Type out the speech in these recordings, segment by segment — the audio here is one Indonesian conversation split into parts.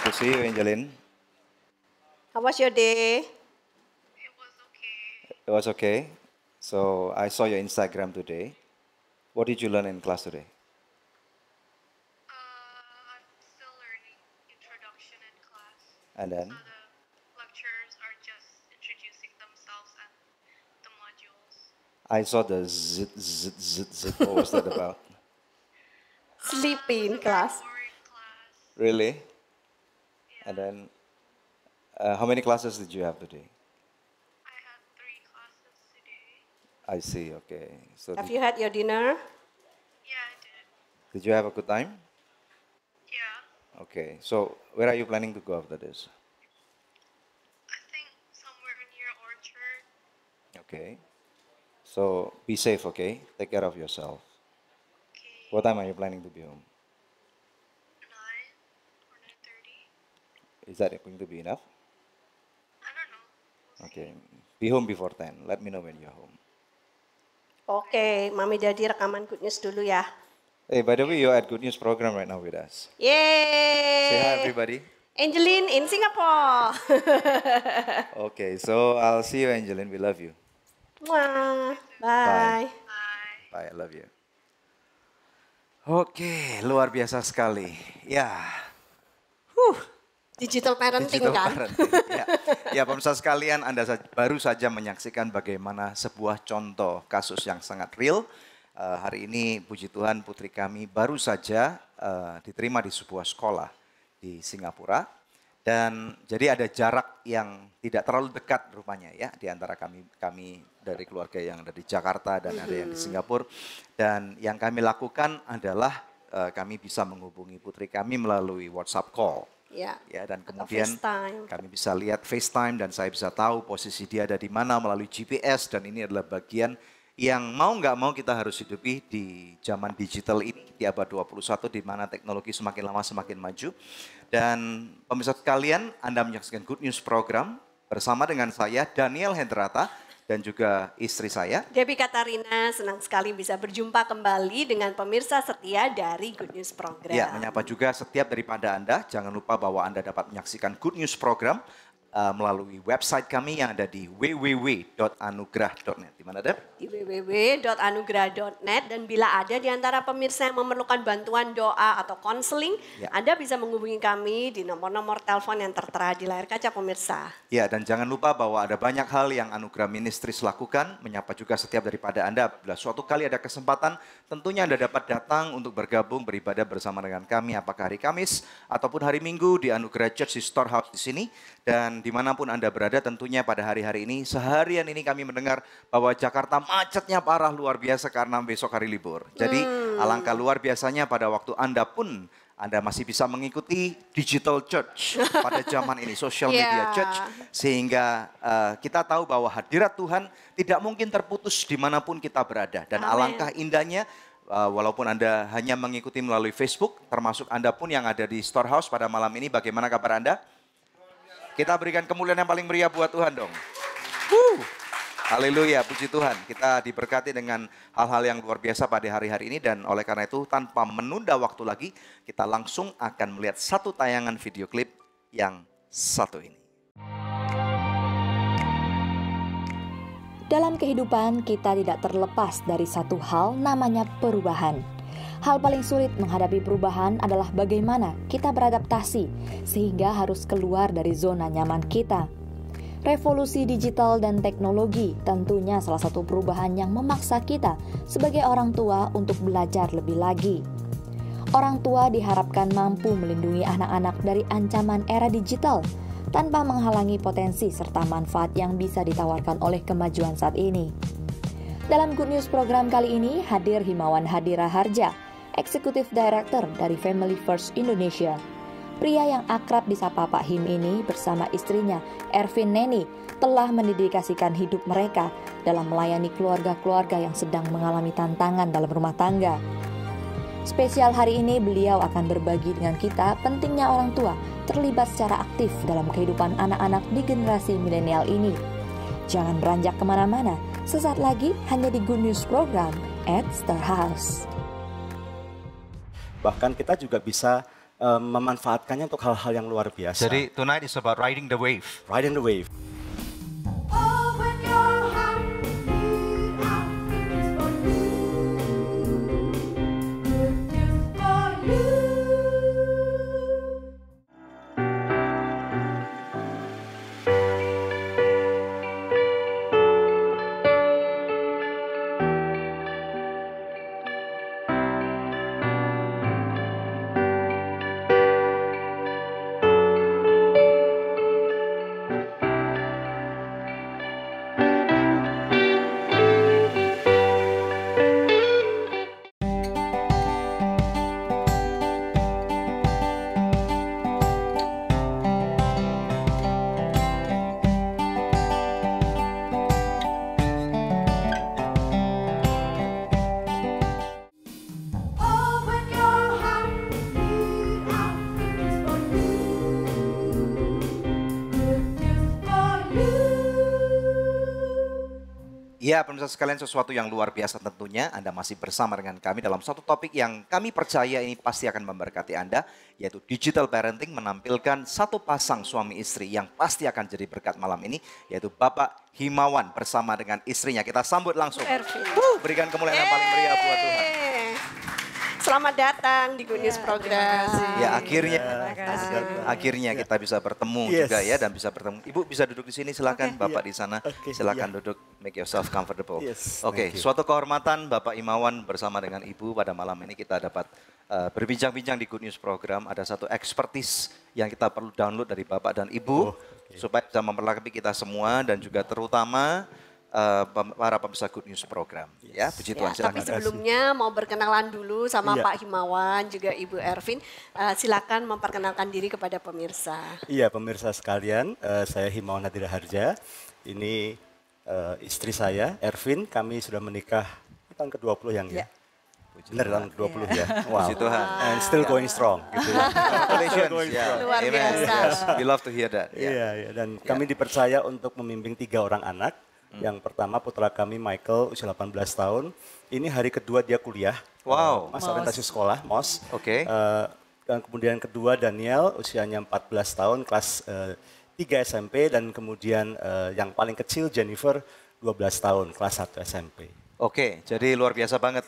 to see you, Angeline. How was your day? It was okay. It was okay. So I saw your Instagram today. What did you learn in class today? I'm still learning introduction in class. And then? So the lecturers are just introducing themselves and the modules. I saw the zit, zit, zit, zit. What was that about? Sleepy in It was a very class. boring class. Really? Yeah. And then, how many classes did you have today? I had 3 classes today. I see, okay. So Have you had your dinner? Yeah, I did. did you have a good time? Yeah. Okay, so where are you planning to go after this? I think somewhere near Orchard. Okay. So be safe, okay? Take care of yourself. Okay. What time are you planning to be home? 9 or 9:30. Is that going to be enough? I don't know. We'll Okay. Be home before 10. Let me know when you're home. Oke, Mami Daddy rekaman good news dulu ya. Hey, by the way, you're at Good News program right now with us. Yeay! Say hi, everybody. Angeline in Singapore. Okay, so I'll see you, Angeline. We love you. Mwah. Bye. see. Bye. Bye, I love you. Oke, luar biasa sekali. Ya, Digital parenting digital kan? parenting. Ya, pemirsa sekalian, Anda baru saja menyaksikan bagaimana sebuah contoh kasus yang sangat real. Hari ini, puji Tuhan, putri kami baru saja diterima di sebuah sekolah di Singapura. Dan jadi ada jarak yang tidak terlalu dekat rupanya ya di antara kami dari keluarga yang ada di Jakarta dan ada yang di Singapura. Dan yang kami lakukan adalah kami bisa menghubungi putri kami melalui WhatsApp call. Ya. Ya, dan Atau kemudian FaceTime. kami bisa lihat FaceTime dan saya bisa tahu posisi dia ada di mana melalui GPS, dan ini adalah bagian yang mau nggak mau kita harus hidupi di zaman digital ini, di abad 21 di mana teknologi semakin lama semakin maju. Dan pemirsa sekalian, Anda menyaksikan Good News program bersama dengan saya Daniel Hendrata dan juga istri saya. Debbie Katarina, senang sekali bisa berjumpa kembali dengan pemirsa setia dari Good News Program. Ya, menyapa juga setiap daripada Anda. Jangan lupa bahwa Anda dapat menyaksikan Good News program melalui website kami yang ada di www.anugrah.net. Di mana, Deb? Di www.anugrah.net, dan bila ada di antara pemirsa yang memerlukan bantuan doa atau konseling, Ya. Anda bisa menghubungi kami di nomor-nomor telepon yang tertera di layar kaca pemirsa. Ya, dan jangan lupa bahwa ada banyak hal yang Anugerah Ministries lakukan, menyapa juga setiap daripada Anda. Bila suatu kali ada kesempatan, tentunya Anda dapat datang untuk bergabung beribadah bersama dengan kami, apakah hari Kamis ataupun hari Minggu di Anugerah Church di Storehouse di sini. Dan dimanapun Anda berada, tentunya pada hari-hari ini, seharian ini kami mendengar bahwa Jakarta macetnya parah luar biasa karena besok hari libur. Jadi alangkah luar biasanya pada waktu Anda pun Anda masih bisa mengikuti digital church pada zaman ini, social media Yeah. church. Sehingga kita tahu bahwa hadirat Tuhan tidak mungkin terputus dimanapun kita berada. Dan Amin. alangkah indahnya, walaupun Anda hanya mengikuti melalui Facebook, termasuk Anda pun yang ada di Storehouse pada malam ini, bagaimana kabar Anda? Kita berikan kemuliaan yang paling meriah buat Tuhan dong. Haleluya, puji Tuhan. Kita diberkati dengan hal-hal yang luar biasa pada hari-hari ini. Dan oleh karena itu, tanpa menunda waktu lagi, kita langsung akan melihat satu tayangan video klip yang satu ini. Dalam kehidupan kita tidak terlepas dari satu hal namanya perubahan. Hal paling sulit menghadapi perubahan adalah bagaimana kita beradaptasi sehingga harus keluar dari zona nyaman kita. Revolusi digital dan teknologi tentunya salah satu perubahan yang memaksa kita sebagai orang tua untuk belajar lebih lagi. Orang tua diharapkan mampu melindungi anak-anak dari ancaman era digital tanpa menghalangi potensi serta manfaat yang bisa ditawarkan oleh kemajuan saat ini. Dalam Good News program kali ini hadir Himawan Hadira Harja, Eksekutif Director dari Family First Indonesia. Pria yang akrab disapa Pak Him ini bersama istrinya, Ervin Neni, telah mendedikasikan hidup mereka dalam melayani keluarga-keluarga yang sedang mengalami tantangan dalam rumah tangga. Spesial hari ini beliau akan berbagi dengan kita pentingnya orang tua terlibat secara aktif dalam kehidupan anak-anak di generasi milenial ini. Jangan beranjak kemana-mana, sesaat lagi hanya di Good News Program at Storehouse. Bahkan kita juga bisa memanfaatkannya untuk hal-hal yang luar biasa. Jadi tonight is about riding the wave. Riding the wave. Open your heart, lead out, it's for you. Good news for you. Open your heart, lead out, it's for you. Good news for you. Ya, pemirsa sekalian, sesuatu yang luar biasa tentunya. Anda masih bersama dengan kami dalam satu topik yang kami percaya ini pasti akan memberkati Anda, yaitu digital parenting, menampilkan satu pasang suami istri yang pasti akan jadi berkat malam ini, yaitu Bapak Himawan bersama dengan istrinya. Kita sambut langsung. Ervin. Berikan kemuliaan yang paling meriah buat Tuhan. Selamat datang di Good News Program. Ya, akhirnya kita bisa bertemu Yes. juga ya, dan bisa bertemu. Ibu bisa duduk di sini, silakan. Bapak di sana, Oke, silakan iya. duduk. Make yourself comfortable. Yes, Oke, thank you. suatu kehormatan Bapak Himawan bersama dengan Ibu pada malam ini kita dapat berbincang-bincang di Good News Program. Ada satu expertise yang kita perlu download dari Bapak dan Ibu supaya bisa memperlengkapi kita semua dan juga terutama para pemirsa Good News Program. Ya, puji Ya, Tuhan, tapi silakan. sebelumnya mau berkenalan dulu sama Iya. Pak Himawan, juga Ibu Ervin. Silakan memperkenalkan diri kepada pemirsa. Iya, pemirsa sekalian, saya Himawan Nadira Harja. Ini istri saya, Ervin. Kami sudah menikah tahun ke-20 yang ya. Benar, tahun ke-20 ya. Wow. Puji Tuhan. And still going strong gitu ya. Congratulations. Ya. Luar Amen. biasa. Yes, we love to hear that. Ya. Iya, iya. Dan kami dipercaya untuk membimbing 3 orang anak. Yang pertama putra kami Michael, usia 18 tahun. Ini hari kedua dia kuliah. Wow. Masa orientasi sekolah, MOS. Oke. Dan kemudian kedua Daniel, usianya 14 tahun, kelas 3 SMP. Dan kemudian yang paling kecil Jennifer, 12 tahun, kelas 1 SMP. Oke, jadi luar biasa banget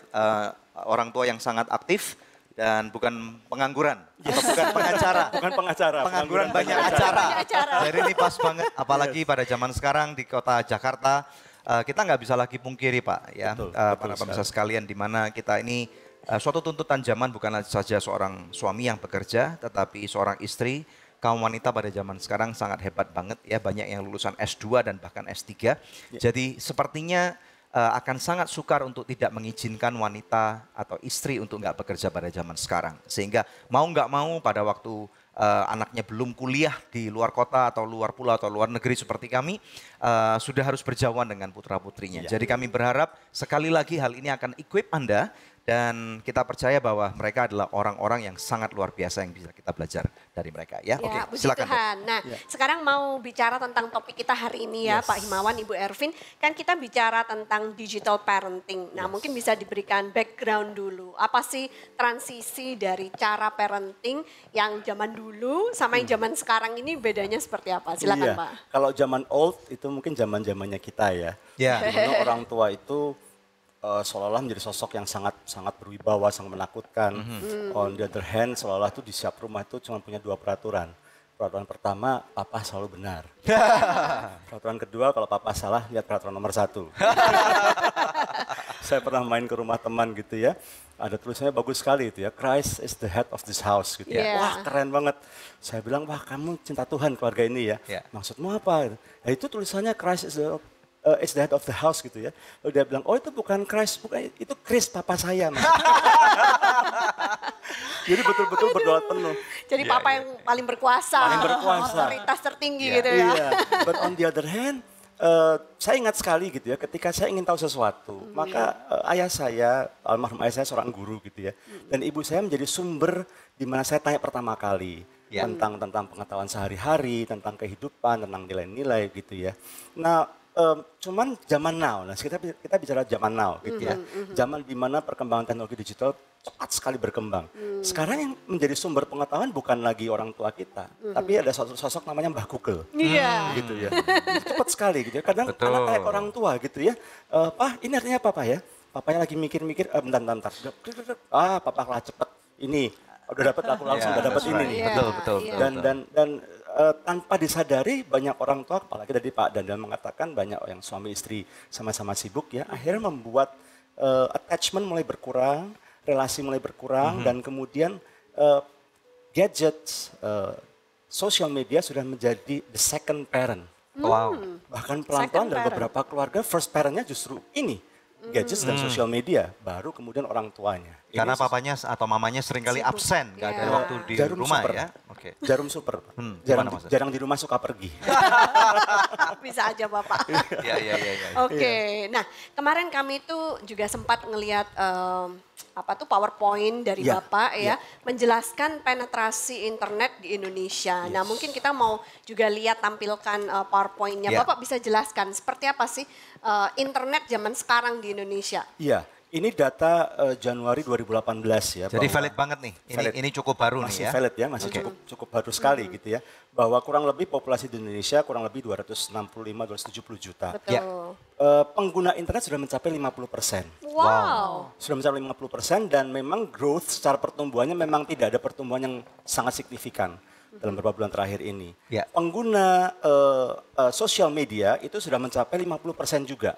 orang tua yang sangat aktif dan bukan pengangguran atau bukan pengacara. Bukan pengacara. Pengangguran banyak acara. Jadi ini pas banget, apalagi pada zaman sekarang di kota Jakarta, kita nggak bisa lagi pungkiri Pak, ya, Betul, para pemirsa sekalian, di mana kita ini suatu tuntutan zaman bukan saja seorang suami yang bekerja, tetapi seorang istri. Kaum wanita pada zaman sekarang sangat hebat banget ya, banyak yang lulusan S2 dan bahkan S3. Jadi sepertinya akan sangat sukar untuk tidak mengizinkan wanita atau istri untuk nggak bekerja pada zaman sekarang. Sehingga mau nggak mau pada waktu anaknya belum kuliah di luar kota atau luar pulau atau luar negeri seperti kami, sudah harus berjauhan dengan putra-putrinya. Jadi kami berharap sekali lagi hal ini akan equip Anda. Dan kita percaya bahwa mereka adalah orang-orang yang sangat luar biasa yang bisa kita belajar dari mereka. Ya, Ya, oke, puji silakan. Dok. Tuhan. Nah, sekarang mau bicara tentang topik kita hari ini ya, Pak Himawan, Ibu Ervin. Kan kita bicara tentang digital parenting. Nah, mungkin bisa diberikan background dulu. Apa sih transisi dari cara parenting yang zaman dulu sama yang zaman sekarang ini bedanya seperti apa? Silakan, Iya. Pak. Kalau zaman old itu mungkin zaman-zamannya kita ya. Ya. Di mana orang tua itu seolah-olah menjadi sosok yang sangat berwibawa, sangat menakutkan. On the other hand, seolah-olah tuh di setiap rumah itu cuma punya 2 peraturan. Peraturan pertama, papa selalu benar. Peraturan kedua, kalau papa salah, lihat peraturan nomor 1. Saya pernah main ke rumah teman gitu ya. Ada tulisannya bagus sekali itu ya, Christ is the head of this house gitu ya. Yeah. Wah, keren banget. Saya bilang, wah kamu cinta Tuhan keluarga ini ya. Yeah. Maksudmu apa? Ya itu tulisannya Christ is the head of the house gitu ya. Lalu dia bilang, oh itu bukan Christ, bukan itu Chris papa saya. Mas. Jadi betul-betul berdoa penuh. Jadi papa yang paling berkuasa, Paling berkuasa. otoritas tertinggi gitu ya. Iya, but on the other hand, saya ingat sekali gitu ya, ketika saya ingin tahu sesuatu, maka ayah saya, almarhum ayah saya seorang guru gitu ya, dan ibu saya menjadi sumber di mana saya tanya pertama kali tentang pengetahuan sehari-hari, tentang kehidupan, tentang nilai-nilai gitu ya. Nah, cuman zaman now. Nah, kita bicara zaman now gitu ya. Zaman di mana perkembangan teknologi digital cepat sekali berkembang. Sekarang yang menjadi sumber pengetahuan bukan lagi orang tua kita, tapi ada sosok namanya Mbah Google. Iya. Gitu ya. Cepat sekali gitu ya. Kadang Betul. anak kayak orang tua gitu ya. Pak, ini artinya apa Pak ya? Papanya lagi mikir-mikir, bentar. Papa kalah cepet. Ini udah dapat aku langsung udah dapat that's ini right. nih. Betul, Iya, betul, iya. betul. Dan tanpa disadari banyak orang tua, apalagi tadi Pak Daniel mengatakan banyak yang suami istri sama-sama sibuk ya, akhirnya membuat attachment mulai berkurang, relasi mulai berkurang, dan kemudian gadgets, social media sudah menjadi the second parent. Wow. Bahkan Second pelan-pelan dalam parent. beberapa keluarga first parentnya justru ini, gadgets dan social media, baru kemudian orang tuanya. Ini Karena papanya atau mamanya seringkali Sibuk. absen, nggak ada Iya. waktu di Jarum rumah super. ya. Oke. jarum super, gimana jarang, maksudnya? jarang di rumah suka pergi. Bisa aja Bapak. Iya, iya, iya. Oke, nah kemarin kami tuh juga sempat ngelihat PowerPoint dari Ya, Bapak ya. menjelaskan penetrasi internet di Indonesia. Nah mungkin kita mau juga lihat tampilkan PowerPoint-nya. Ya. Bapak bisa jelaskan seperti apa sih internet zaman sekarang di Indonesia? Iya, ini data Januari 2018 ya. Jadi bahwa- valid banget nih. Valid. Ini cukup baru masih nih ya. valid ya, masih cukup baru sekali gitu ya. Bahwa kurang lebih populasi di Indonesia kurang lebih 265-270 juta. Betul. Ya. Pengguna internet sudah mencapai 50%. Wow. Sudah mencapai 50% dan memang growth secara pertumbuhannya memang tidak ada pertumbuhan yang sangat signifikan dalam beberapa bulan terakhir ini. Ya. Pengguna sosial media itu sudah mencapai 50% juga.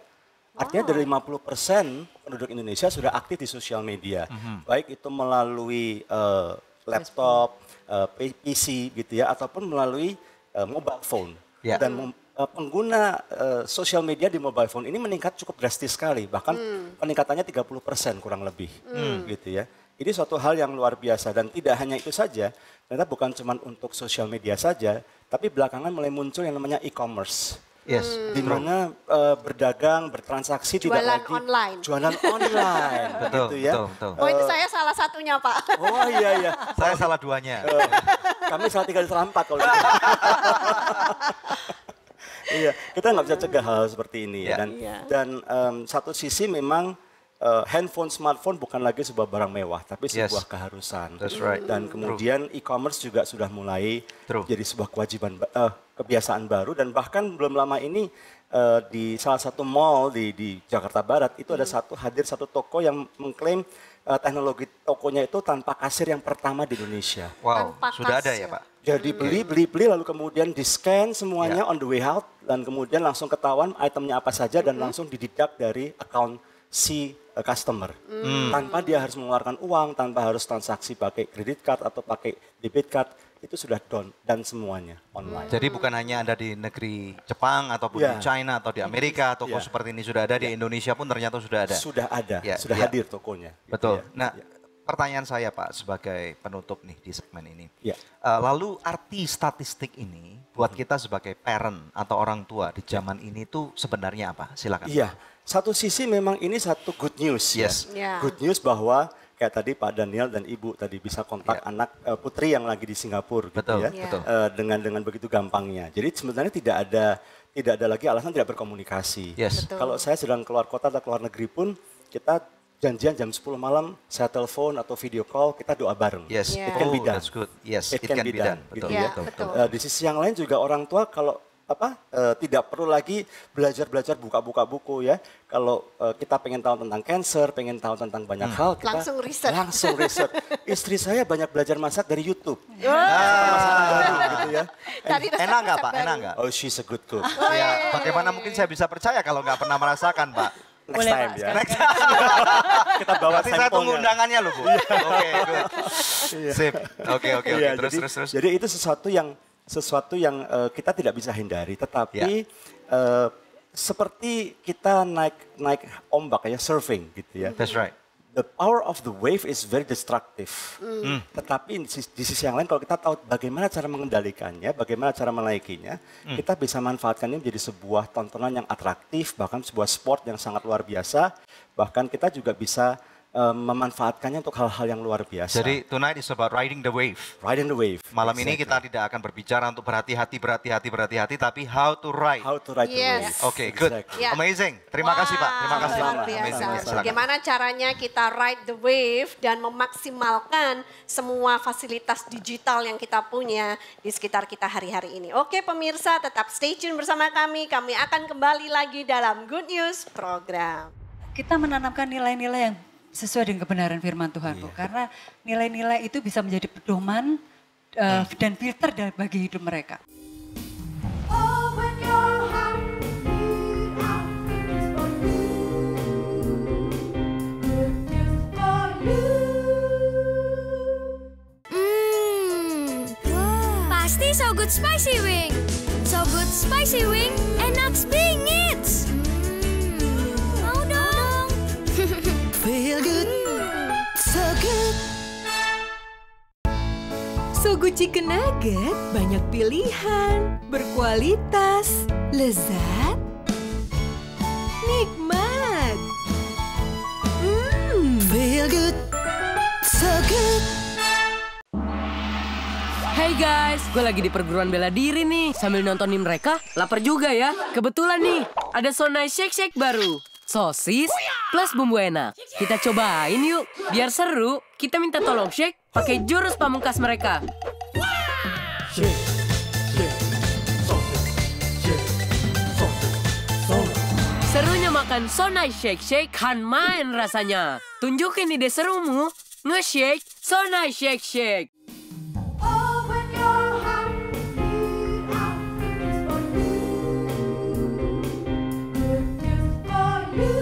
Artinya dari 50% penduduk Indonesia sudah aktif di sosial media. Baik itu melalui laptop, PC gitu ya, ataupun melalui mobile phone. Ya. Dan pengguna sosial media di mobile phone ini meningkat cukup drastis sekali, bahkan peningkatannya 30% kurang lebih, gitu ya. Ini suatu hal yang luar biasa dan tidak hanya itu saja, ternyata bukan cuma untuk sosial media saja, tapi belakangan mulai muncul yang namanya e-commerce. Yes. Di mana berdagang, bertransaksi tidak Jualan lagi online. jualan online, Betul, gitu ya. betul. Oh itu saya salah satunya Pak. Oh iya. Saya salah duanya. Kami salah 3 salah 4 kalau gitu. Iya, kita nggak bisa cegah hal seperti ini ya. Iya. Dan satu sisi memang handphone, smartphone bukan lagi sebuah barang mewah, tapi Yes. sebuah keharusan. That's right. Dan kemudian e-commerce juga sudah mulai True. jadi sebuah kewajiban, kebiasaan baru. Dan bahkan belum lama ini di salah satu mall di Jakarta Barat itu ada hadir satu toko yang mengklaim teknologi tokonya itu tanpa kasir yang pertama di Indonesia. Wow, Tanpa sudah ada kasir. ya Pak? Jadi beli lalu kemudian di scan semuanya on the way out dan kemudian langsung ketahuan itemnya apa saja dan langsung dideduct dari account si customer. Tanpa dia harus mengeluarkan uang, tanpa harus transaksi pakai credit card atau pakai debit card, itu sudah done dan semuanya online. Jadi bukan hanya ada di negeri Jepang ataupun Ya. di China atau di Amerika, toko Ya. seperti ini sudah ada, di Indonesia pun ternyata sudah ada. Sudah ada, Ya, sudah ya. hadir tokonya. gitu Betul. ya. Nah, pertanyaan saya Pak sebagai penutup nih di segmen ini. Ya. Lalu arti statistik ini buat kita sebagai parent atau orang tua di zaman ini tuh sebenarnya apa? Silakan. Iya, satu sisi memang ini satu good news Yes. Ya. Good news bahwa kayak tadi Pak Daniel dan Ibu tadi bisa kontak Ya. anak putri yang lagi di Singapura gitu Betul, ya. Ya. betul. Dengan begitu gampangnya. Jadi sebenarnya tidak ada lagi alasan tidak berkomunikasi. Yes. Betul. Kalau saya sedang keluar kota atau keluar negeri pun kita janjian jam 10 malam, saya telepon atau video call, kita doa bareng. Yes. Yeah. It can be Oh, done. that's good. Yes, It can be done, Betul, gitu ya. betul, betul. Betul. Di sisi yang lain juga orang tua kalau tidak perlu lagi belajar buka-buka buku ya. Kalau kita pengen tahu tentang cancer, pengen tahu tentang banyak hal, kita Langsung riset. Istri saya banyak belajar masak dari YouTube. Gitu ya. Cari resep-resep Enak nggak Pak? baru. Enak nggak? Oh, she's a good cook. Ya, bagaimana mungkin saya bisa percaya kalau nggak pernah merasakan Pak? Next Boleh, time Pak, ya. sekali. Kita bawa Berarti saya tunggu sampelnya. undangannya loh Bu. Oke, good. Sip. Oke. Iya, Terus. Jadi itu sesuatu yang kita tidak bisa hindari, tetapi seperti kita naik ombak ya, surfing gitu ya. That's right. The power of the wave is very destructive. Tetapi di sisi yang lain kalau kita tahu bagaimana cara mengendalikannya, bagaimana cara menaikinya, kita bisa manfaatkan ini menjadi sebuah tontonan yang atraktif, bahkan sebuah sport yang sangat luar biasa. Bahkan kita juga bisa memanfaatkannya untuk hal-hal yang luar biasa. Jadi tonight is about riding the wave. Riding the wave. Malam ini Exactly. kita tidak akan berbicara untuk berhati-hati, tapi how to ride. How to ride the wave. Yes. Oke, good. Exactly. Ya. Amazing. Terima kasih Pak. Terima Wah, kasih. luar Pak. biasa. Amazing. Ya, silakan. Bagaimana caranya kita ride the wave dan memaksimalkan semua fasilitas digital yang kita punya di sekitar kita hari-hari ini. Oke pemirsa, tetap stay tune bersama kami. Kami akan kembali lagi dalam Good News Program. Kita menanamkan nilai-nilai yang sesuai dengan kebenaran firman Tuhan, Bu. Karena nilai-nilai itu bisa menjadi pedoman dan filter bagi hidup mereka. Open your heart, we are goodness for you. Goodness for you. Pasti so good spicy wing. So good spicy wing, enak bingit. Mau dong. Feel good, so good. So Good Chicken Nugget banyak pilihan, berkualitas, lezat, nikmat. Feel good, so good. Hey guys, gue lagi di perguruan bela diri nih. Sambil nontonin mereka, lapar juga ya. Kebetulan nih, ada Sonai Shake Shake baru. Sosis plus bumbu enak. Kita cobain yuk. Biar seru, kita minta tolong Shake pakai jurus pamungkas mereka. Serunya makan Sonai Shake Shake kan main rasanya. Tunjukin ide serumu, nge-shake Sonai Shake Shake. Open your heart, we are goodness for you. Goodness for you.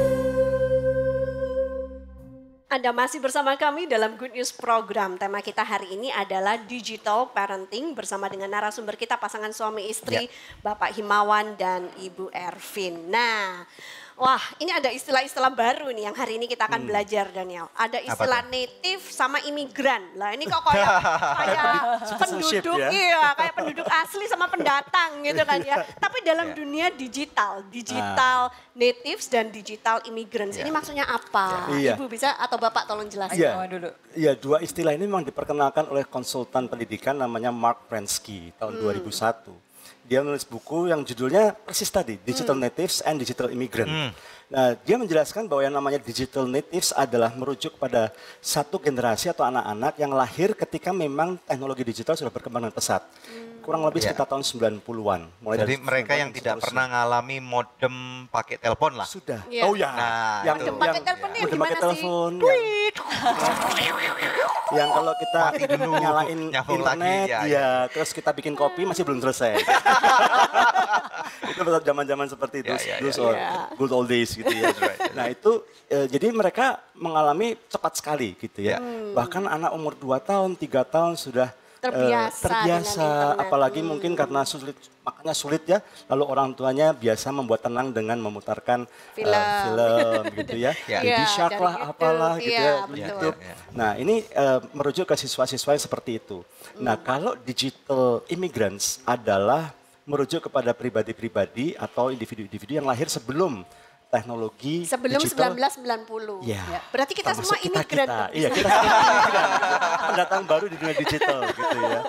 Anda masih bersama kami dalam Good News Program. Tema kita hari ini adalah Digital Parenting bersama dengan narasumber kita pasangan suami istri Bapak Himawan dan Ibu Ervin. Nah, wah ini ada istilah-istilah baru nih yang hari ini kita akan belajar Daniel. Ada istilah native sama imigran. Lah ini kok kayak citizenship penduduk, ya. iya kayak penduduk asli sama pendatang gitu kan ya. Tapi dalam dunia digital natives dan digital immigrants. Ini maksudnya apa? Iya. Ibu bisa atau Bapak tolong jelasin. Iya. Dulu. Iya, dua istilah ini memang diperkenalkan oleh konsultan pendidikan namanya Mark Prensky tahun 2001. Dia menulis buku yang judulnya persis tadi, Digital Natives and Digital Immigrant. Nah, dia menjelaskan bahwa yang namanya Digital Natives adalah merujuk pada satu generasi atau anak-anak yang lahir ketika memang teknologi digital sudah berkembang dengan pesat. Kurang lebih sekitar tahun 90-an. Jadi mereka yang tidak pernah ngalami modem pakai telepon lah. Sudah. Iya. Oh ya. Nah, yang itu. Modem pakai telepon ini yang modem pakai gimana sih? telepon, yang kalau kita nyalain nyambung internet, lagi, ya, terus kita bikin kopi masih belum selesai. Itu zaman-zaman seperti itu, good old days gitu ya. Nah itu, jadi mereka mengalami cepat sekali gitu ya. Bahkan anak umur 2 tahun, 3 tahun sudah Terbiasa dengan internet. apalagi mungkin karena makanya sulit ya. Lalu orang tuanya biasa membuat tenang dengan memutarkan film gitu ya. Baby Iya, Shark dari lah, YouTube. apalah gitu Iya, ya, betul. YouTube. Nah ini merujuk ke siswa-siswa yang seperti itu. Nah kalau digital immigrants adalah merujuk kepada pribadi-pribadi atau individu-individu yang lahir sebelum teknologi Sebelum digital. 1990. Ya. Berarti kita semua termasuk imigran. kita. dong. Iya, kita semua imigran. Pendatang baru di dunia digital gitu ya.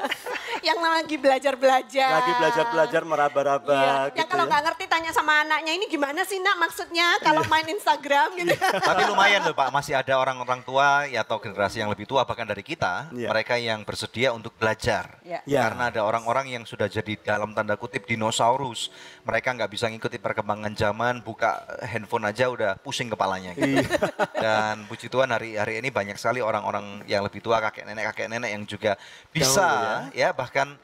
Yang lagi belajar-belajar. Lagi belajar-belajar meraba-raba Iya. gitu Yang kalau ya. nggak ngerti tanya sama anaknya, ini gimana sih nak maksudnya kalau main Instagram gitu. Tapi lumayan loh Pak, masih ada orang-orang tua ya, atau generasi yang lebih tua bahkan dari kita, Iya. mereka yang bersedia untuk belajar. Iya. Iya. Karena ada orang-orang yang sudah jadi dalam tanda kutip dinosaurus. Mereka nggak bisa ngikuti perkembangan zaman, buka handphone aja udah pusing kepalanya gitu. Dan puji Tuhan hari ini banyak sekali orang-orang yang lebih tua, kakek nenek yang juga bisa ya bahkan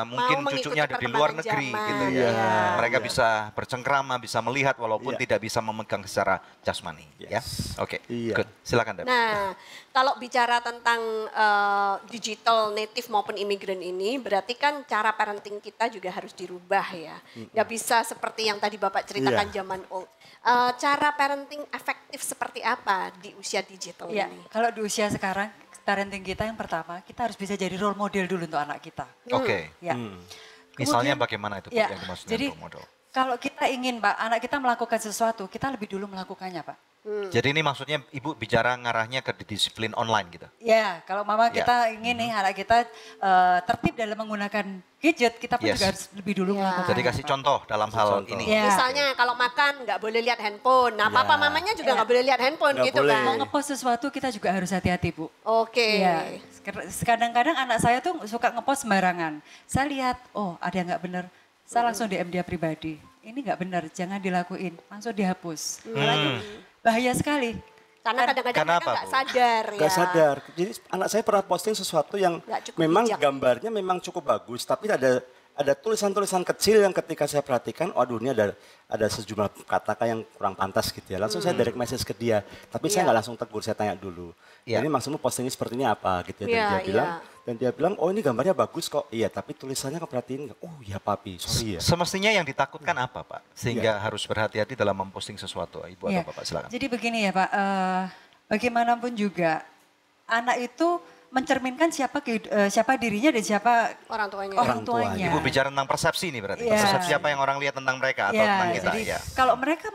mungkin mengikuti cucunya ada di luar perkembangan negeri zaman. gitu ya. Iya. Mereka Iya. bisa bercengkrama, bisa melihat walaupun Iya. tidak bisa memegang secara jasmani ya. Oke. Iya. Good. Silakan Deb. Nah, kalau bicara tentang digital native maupun imigran ini, berarti kan cara parenting kita juga harus dirubah ya. Nggak bisa seperti yang tadi Bapak ceritakan Iya. zaman old. Cara parenting efektif seperti apa di usia digital Ya, ini? kalau di usia sekarang, parenting kita yang pertama, kita harus bisa jadi role model dulu untuk anak kita. Oke. Ya. Misalnya Kemudian- bagaimana itu Pak, Ya, yang dimaksud jadi dengan role model? kalau kita ingin Pak, anak kita melakukan sesuatu, kita lebih dulu melakukannya Pak. Jadi ini maksudnya Ibu bicara ngarahnya ke disiplin online gitu? Ya, kalau mama Ya. kita ingin nih anak kita tertib dalam menggunakan gadget, kita pun Yes. juga harus lebih dulu melakukan. Jadi kasih contoh dalam hal ini. Ya. Misalnya kalau makan nggak boleh lihat handphone. Nah, papa mamanya juga nggak boleh lihat handphone Nggak gitu boleh. kan. Mau ngepost sesuatu kita juga harus hati-hati, Bu. Oke. Iya, kadang-kadang anak saya tuh suka ngepost sembarangan. Saya lihat, oh ada yang nggak benar, saya langsung DM dia pribadi. Ini nggak benar, jangan dilakuin, langsung dihapus. Karena itu bahaya sekali. Karena kadang-kadang Karena mereka apa, nggak Bu? sadar ya. Gak sadar. Jadi anak saya pernah posting sesuatu yang Nggak cukup memang bijak. gambarnya memang cukup bagus, tapi ada tulisan-tulisan kecil yang ketika saya perhatikan, waduh ini ada sejumlah kata yang kurang pantas gitu ya. Langsung saya direct message ke dia, tapi saya nggak langsung tegur, saya tanya dulu. Iya. Ini maksudmu postingnya seperti ini apa gitu ya. Iya, Dan dia bilang, oh ini gambarnya bagus kok. Iya, tapi tulisannya keperhatiin. Oh ya papi, sorry ya. Semestinya yang ditakutkan apa Pak? Sehingga harus berhati-hati dalam memposting sesuatu. Ibu Iya. atau Bapak silakan. Jadi begini ya Pak, bagaimanapun juga anak itu mencerminkan siapa dirinya dan siapa Orang tuanya. orang tuanya. Ibu bicara tentang persepsi nih berarti. Iya. Persepsi apa yang orang lihat tentang mereka atau Ya, tentang kita. jadi Ya. kalau mereka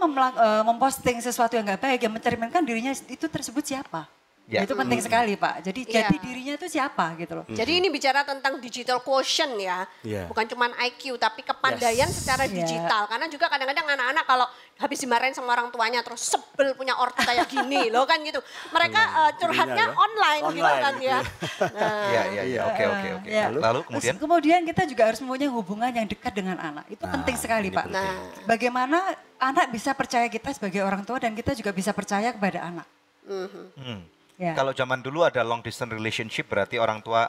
memposting sesuatu yang nggak baik, yang mencerminkan dirinya itu tersebut siapa? Ya. Itu penting sekali Pak. Jadi Iya. jati dirinya itu siapa gitu loh. Jadi ini bicara tentang digital quotient ya. Iya. Bukan cuma IQ tapi kepandaian secara Iya. digital. Karena juga kadang-kadang anak-anak kalau habis dimarahin sama orang tuanya terus sebel punya ortu kayak gini loh kan gitu. Mereka curhatnya Dirinya ya. online gitu Online kan gitu ya. ya. Nah, Iya. Oke. Ya. Lalu kemudian? Terus kemudian kita juga harus mempunyai hubungan yang dekat dengan anak. Itu penting sekali Pak. Nah, Bagaimana anak bisa percaya kita sebagai orang tua dan kita juga bisa percaya kepada anak. Ya. Kalau zaman dulu ada long distance relationship berarti orang tua,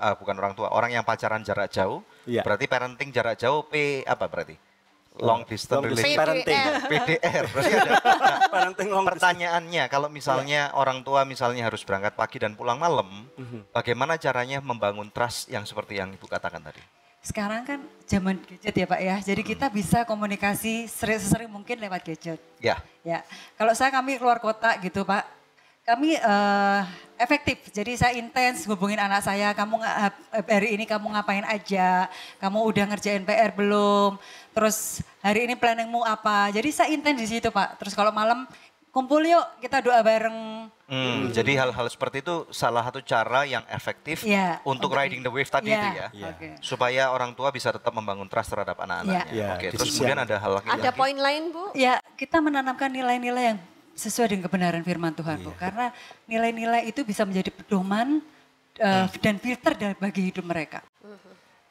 orang yang pacaran jarak jauh. Iya. Berarti parenting jarak jauh apa berarti? Long distance Long distance relationship. parenting. PDR. Berarti ada. Parenting long distance. Pertanyaannya, kalau misalnya orang tua misalnya harus berangkat pagi dan pulang malam, bagaimana caranya membangun trust yang seperti yang Ibu katakan tadi? Sekarang kan zaman gadget ya Pak ya. Jadi kita bisa komunikasi sesering mungkin lewat gadget. Ya. Ya, kalau kami keluar kota gitu Pak, kami efektif. Jadi saya intens hubungin anak saya, hari ini kamu ngapain aja, kamu udah ngerjain PR belum, terus hari ini planningmu apa. Jadi saya intens di situ Pak. Terus kalau malam kumpul yuk kita doa bareng. Jadi hal-hal seperti itu salah satu cara yang efektif Ya, untuk riding the wave tadi ya, itu ya. oke. Supaya orang tua bisa tetap membangun trust terhadap anak-anaknya. Ya. Oke, Ya, terus di sisi kemudian yang- ada hal lagi. ada poin lain Bu? Ya, kita menanamkan nilai-nilai yang sesuai dengan kebenaran firman Tuhan Bu. Karena nilai-nilai itu bisa menjadi pedoman dan filter bagi hidup mereka.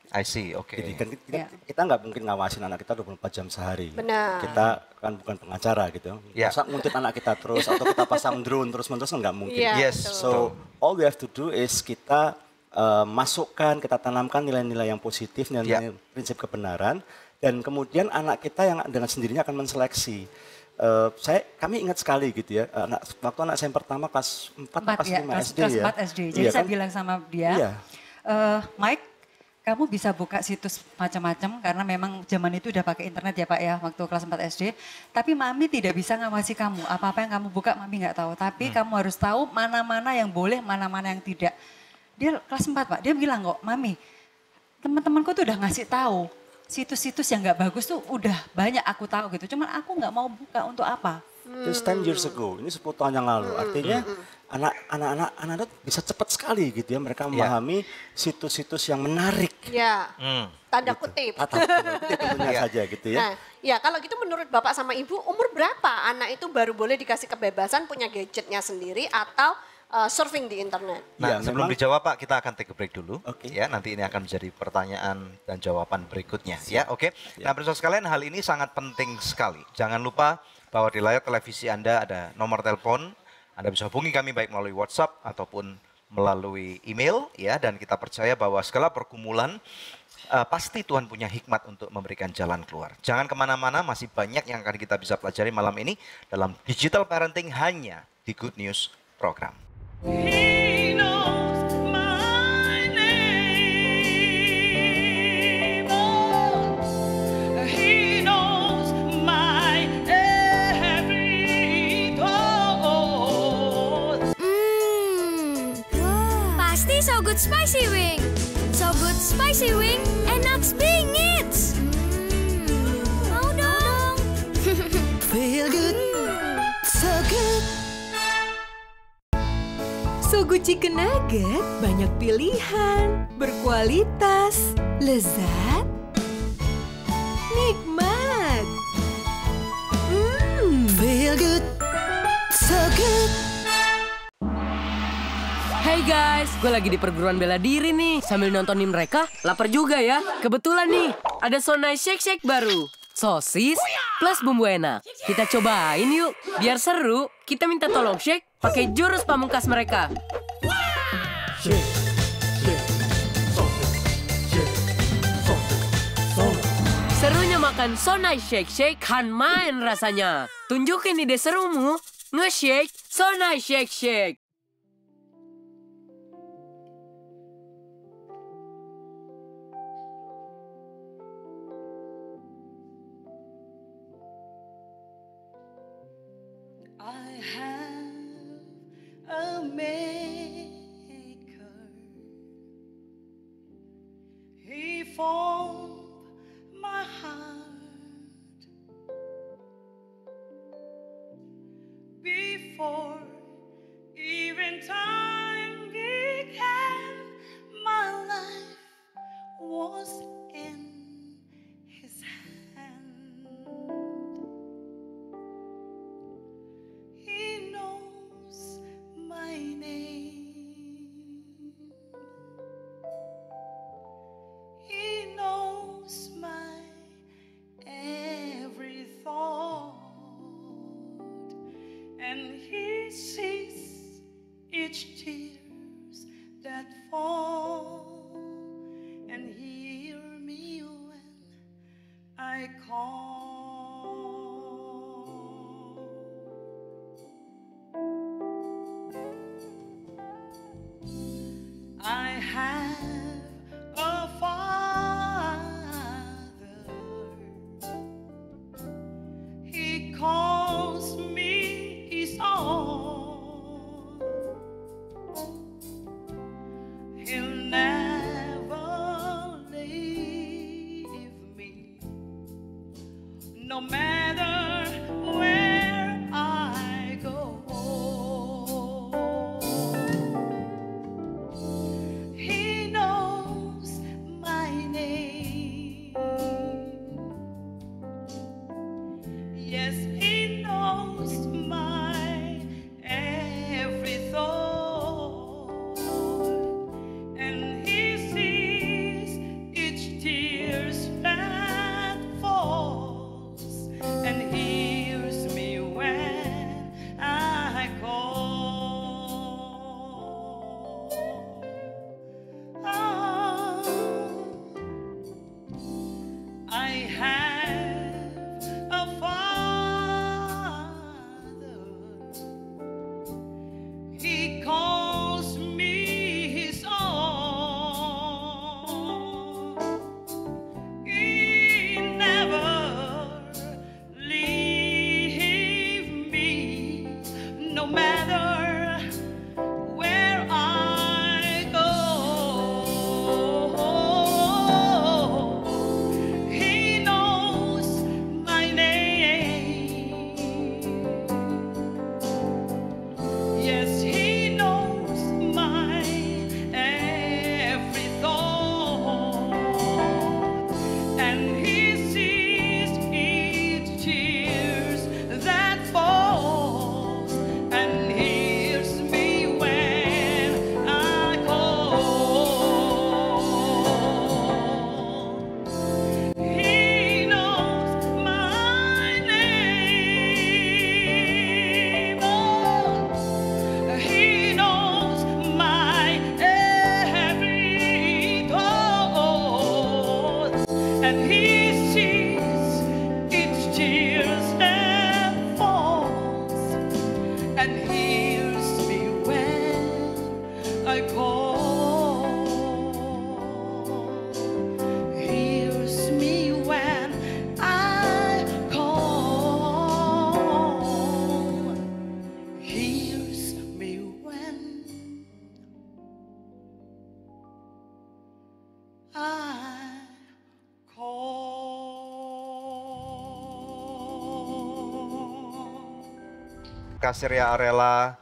I see, oke. Jadi kan Ya. kita nggak mungkin ngawasin anak kita 24 jam sehari. Benar. Kita kan bukan pengacara gitu. Ya. Masa nguntit anak kita terus atau kita pasang drone terus-menerus nggak mungkin. Iya, Yes. betul. So all we have to do is kita masukkan, kita tanamkan nilai-nilai yang positif, nilai-nilai prinsip kebenaran, dan kemudian anak kita yang dengan sendirinya akan menseleksi. Kami ingat sekali gitu ya, waktu anak saya yang pertama kelas 4 kelas 5 SD kelas ya. 4 SD. Jadi Iya saya kan? bilang sama dia, Iya. Mike, kamu bisa buka situs macam-macam karena memang zaman itu udah pakai internet ya Pak ya waktu kelas 4 SD. Tapi Mami tidak bisa ngawasi kamu. Apa-apa yang kamu buka Mami nggak tahu. Tapi kamu harus tahu mana-mana yang boleh, mana-mana yang tidak. Dia kelas 4 Pak, dia bilang kok, Mami, teman-temanku tuh udah ngasih tahu. Situs-situs yang nggak bagus tuh udah banyak aku tahu gitu. Cuman aku nggak mau buka untuk apa. Just 10 years ago, ini 10 tahun yang lalu. Artinya anak-anak bisa cepat sekali gitu ya mereka memahami situs-situs yang menarik. Ya, tanda kutip. Tentunya saja gitu ya. Nah, ya kalau gitu menurut Bapak sama Ibu, umur berapa anak itu baru boleh dikasih kebebasan punya gadgetnya sendiri atau surfing di internet? Nah, Ya, sebelum memang- dijawab Pak, kita akan take a break dulu. Oke. Ya, nanti ini akan menjadi pertanyaan dan jawaban berikutnya. Ya, oke. Nah, pemirsa sekalian, hal ini sangat penting sekali. Jangan lupa bahwa di layar televisi Anda ada nomor telepon. Anda bisa hubungi kami baik melalui WhatsApp ataupun melalui email, ya. Dan kita percaya bahwa segala pergumulan pasti Tuhan punya hikmat untuk memberikan jalan keluar. Jangan kemana-mana, masih banyak yang akan kita bisa pelajari malam ini dalam Digital Parenting hanya di Good News Program. He knows my name. Oh, he knows my every thought. Pasti So Good Spicy Wing. So Good Spicy Wing, enak bingit. Mau dong. Feel good, so good. Sogo Chicken Nugget banyak pilihan, berkualitas, lezat, nikmat. Feel good, so good. Hey guys, gue lagi di perguruan bela diri nih. Sambil nontonin mereka, lapar juga ya. Kebetulan nih, ada Sonai Shake Shake baru. Sosis plus bumbu enak. Kita cobain yuk. Biar seru, kita minta tolong Shake pakai jurus pamungkas mereka. Serunya makan Sonai Shake Shake kan main rasanya. Tunjukin ide serumu, nge-shake Sonai Shake Shake. I have a maker. He formed my heart before even time began. My life was in his hand. He knows my name. He knows my every thought, and he sees each tears that fall, and hear me when I call. I have a father. He calls me his own. He'll never leave me, no matter where I go. He knows my name. Yes, he knows my every thought, and he sees each tears that falls, and hears me when I call. Oh, I have a father. He calls me his own. He never leave me, no matter where I go. He knows my name. Yes, he knows my every thought, and he sees each tears that falls, and hears me when I call. He knows my name. Oh, he knows my every thought, and he sees each tears that falls, and hears me when I call. Hears me when I call. Hears me when I call. Kasir ya Arela,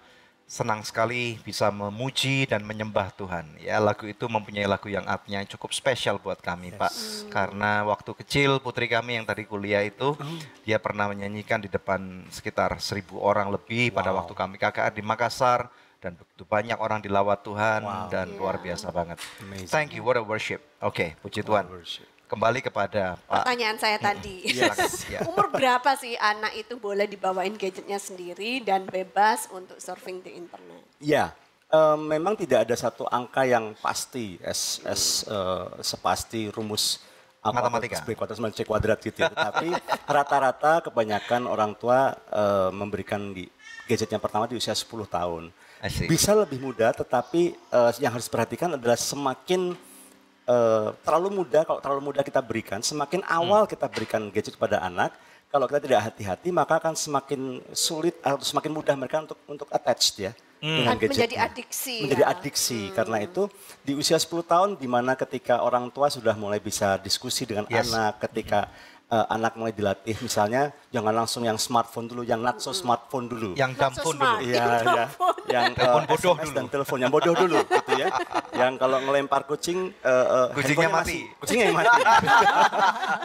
senang sekali bisa memuji dan menyembah Tuhan. Ya, lagu itu mempunyai lagu yang artinya cukup spesial buat kami, Pak. Karena waktu kecil putri kami yang tadi kuliah itu, dia pernah menyanyikan di depan sekitar 1.000 orang lebih pada waktu kami KKR di Makassar. Dan begitu banyak orang dilawat Tuhan dan luar biasa banget. Amazing. Thank you, what a worship. Oke, puji Tuhan. Kembali kepada Pak. Pertanyaan saya tadi. Silakan. Ya. Umur berapa sih anak itu boleh dibawain gadgetnya sendiri dan bebas untuk surfing di internet? Ya, memang tidak ada satu angka yang pasti, sepasti rumus Matematika. C kuadrat gitu. Ya. Tapi rata-rata kebanyakan orang tua memberikan gadget yang pertama di usia 10 tahun. Bisa lebih muda, tetapi yang harus diperhatikan adalah semakin terlalu muda, kalau terlalu muda kita berikan, semakin awal kita berikan gadget kepada anak, kalau kita tidak hati-hati maka akan semakin sulit atau semakin mudah mereka untuk attached ya dengan gadgetnya. Menjadi adiksi. Menjadi adiksi, karena itu di usia 10 tahun di mana ketika orang tua sudah mulai bisa diskusi dengan anak, ketika anak mulai dilatih misalnya jangan langsung yang smartphone dulu, yang not so smartphone dulu. Yang dumbphone dulu. Iya, ya. Yang telepon bodoh SMS dulu. dan telepon yang bodoh dulu gitu ya. Yang kalau ngelempar kucing kucingnya handphonenya mati. Kucingnya yang mati.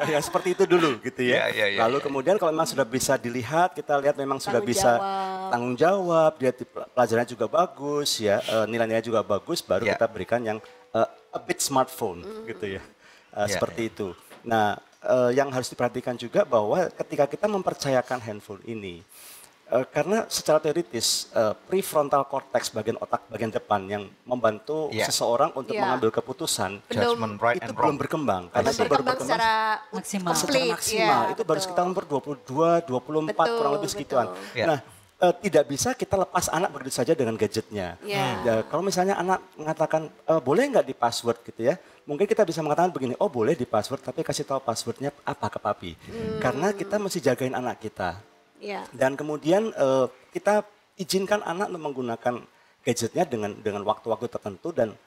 Ya seperti itu dulu gitu ya. Lalu kemudian kalau memang sudah bisa dilihat, kita lihat memang sudah bisa tanggung jawab, dia pelajarannya juga bagus ya, nilai-nilainya juga bagus, baru kita berikan yang a bit smartphone gitu ya. Seperti itu. Nah, yang harus diperhatikan juga bahwa ketika kita mempercayakan handphone ini, karena secara teoritis prefrontal cortex bagian otak bagian depan yang membantu seseorang untuk mengambil keputusan itu belum berkembang. Karena itu baru berkembang secara maksimal. Itu baru sekitar umur 22, 24 kurang lebih segituan. Nah, tidak bisa kita lepas anak begitu saja dengan gadgetnya. Ya, kalau misalnya anak mengatakan boleh nggak di password gitu ya, mungkin kita bisa mengatakan begini, oh boleh di password tapi kasih tahu passwordnya apa ke papi. Karena kita mesti jagain anak kita. Dan kemudian kita izinkan anak menggunakan gadgetnya dengan waktu-waktu tertentu dan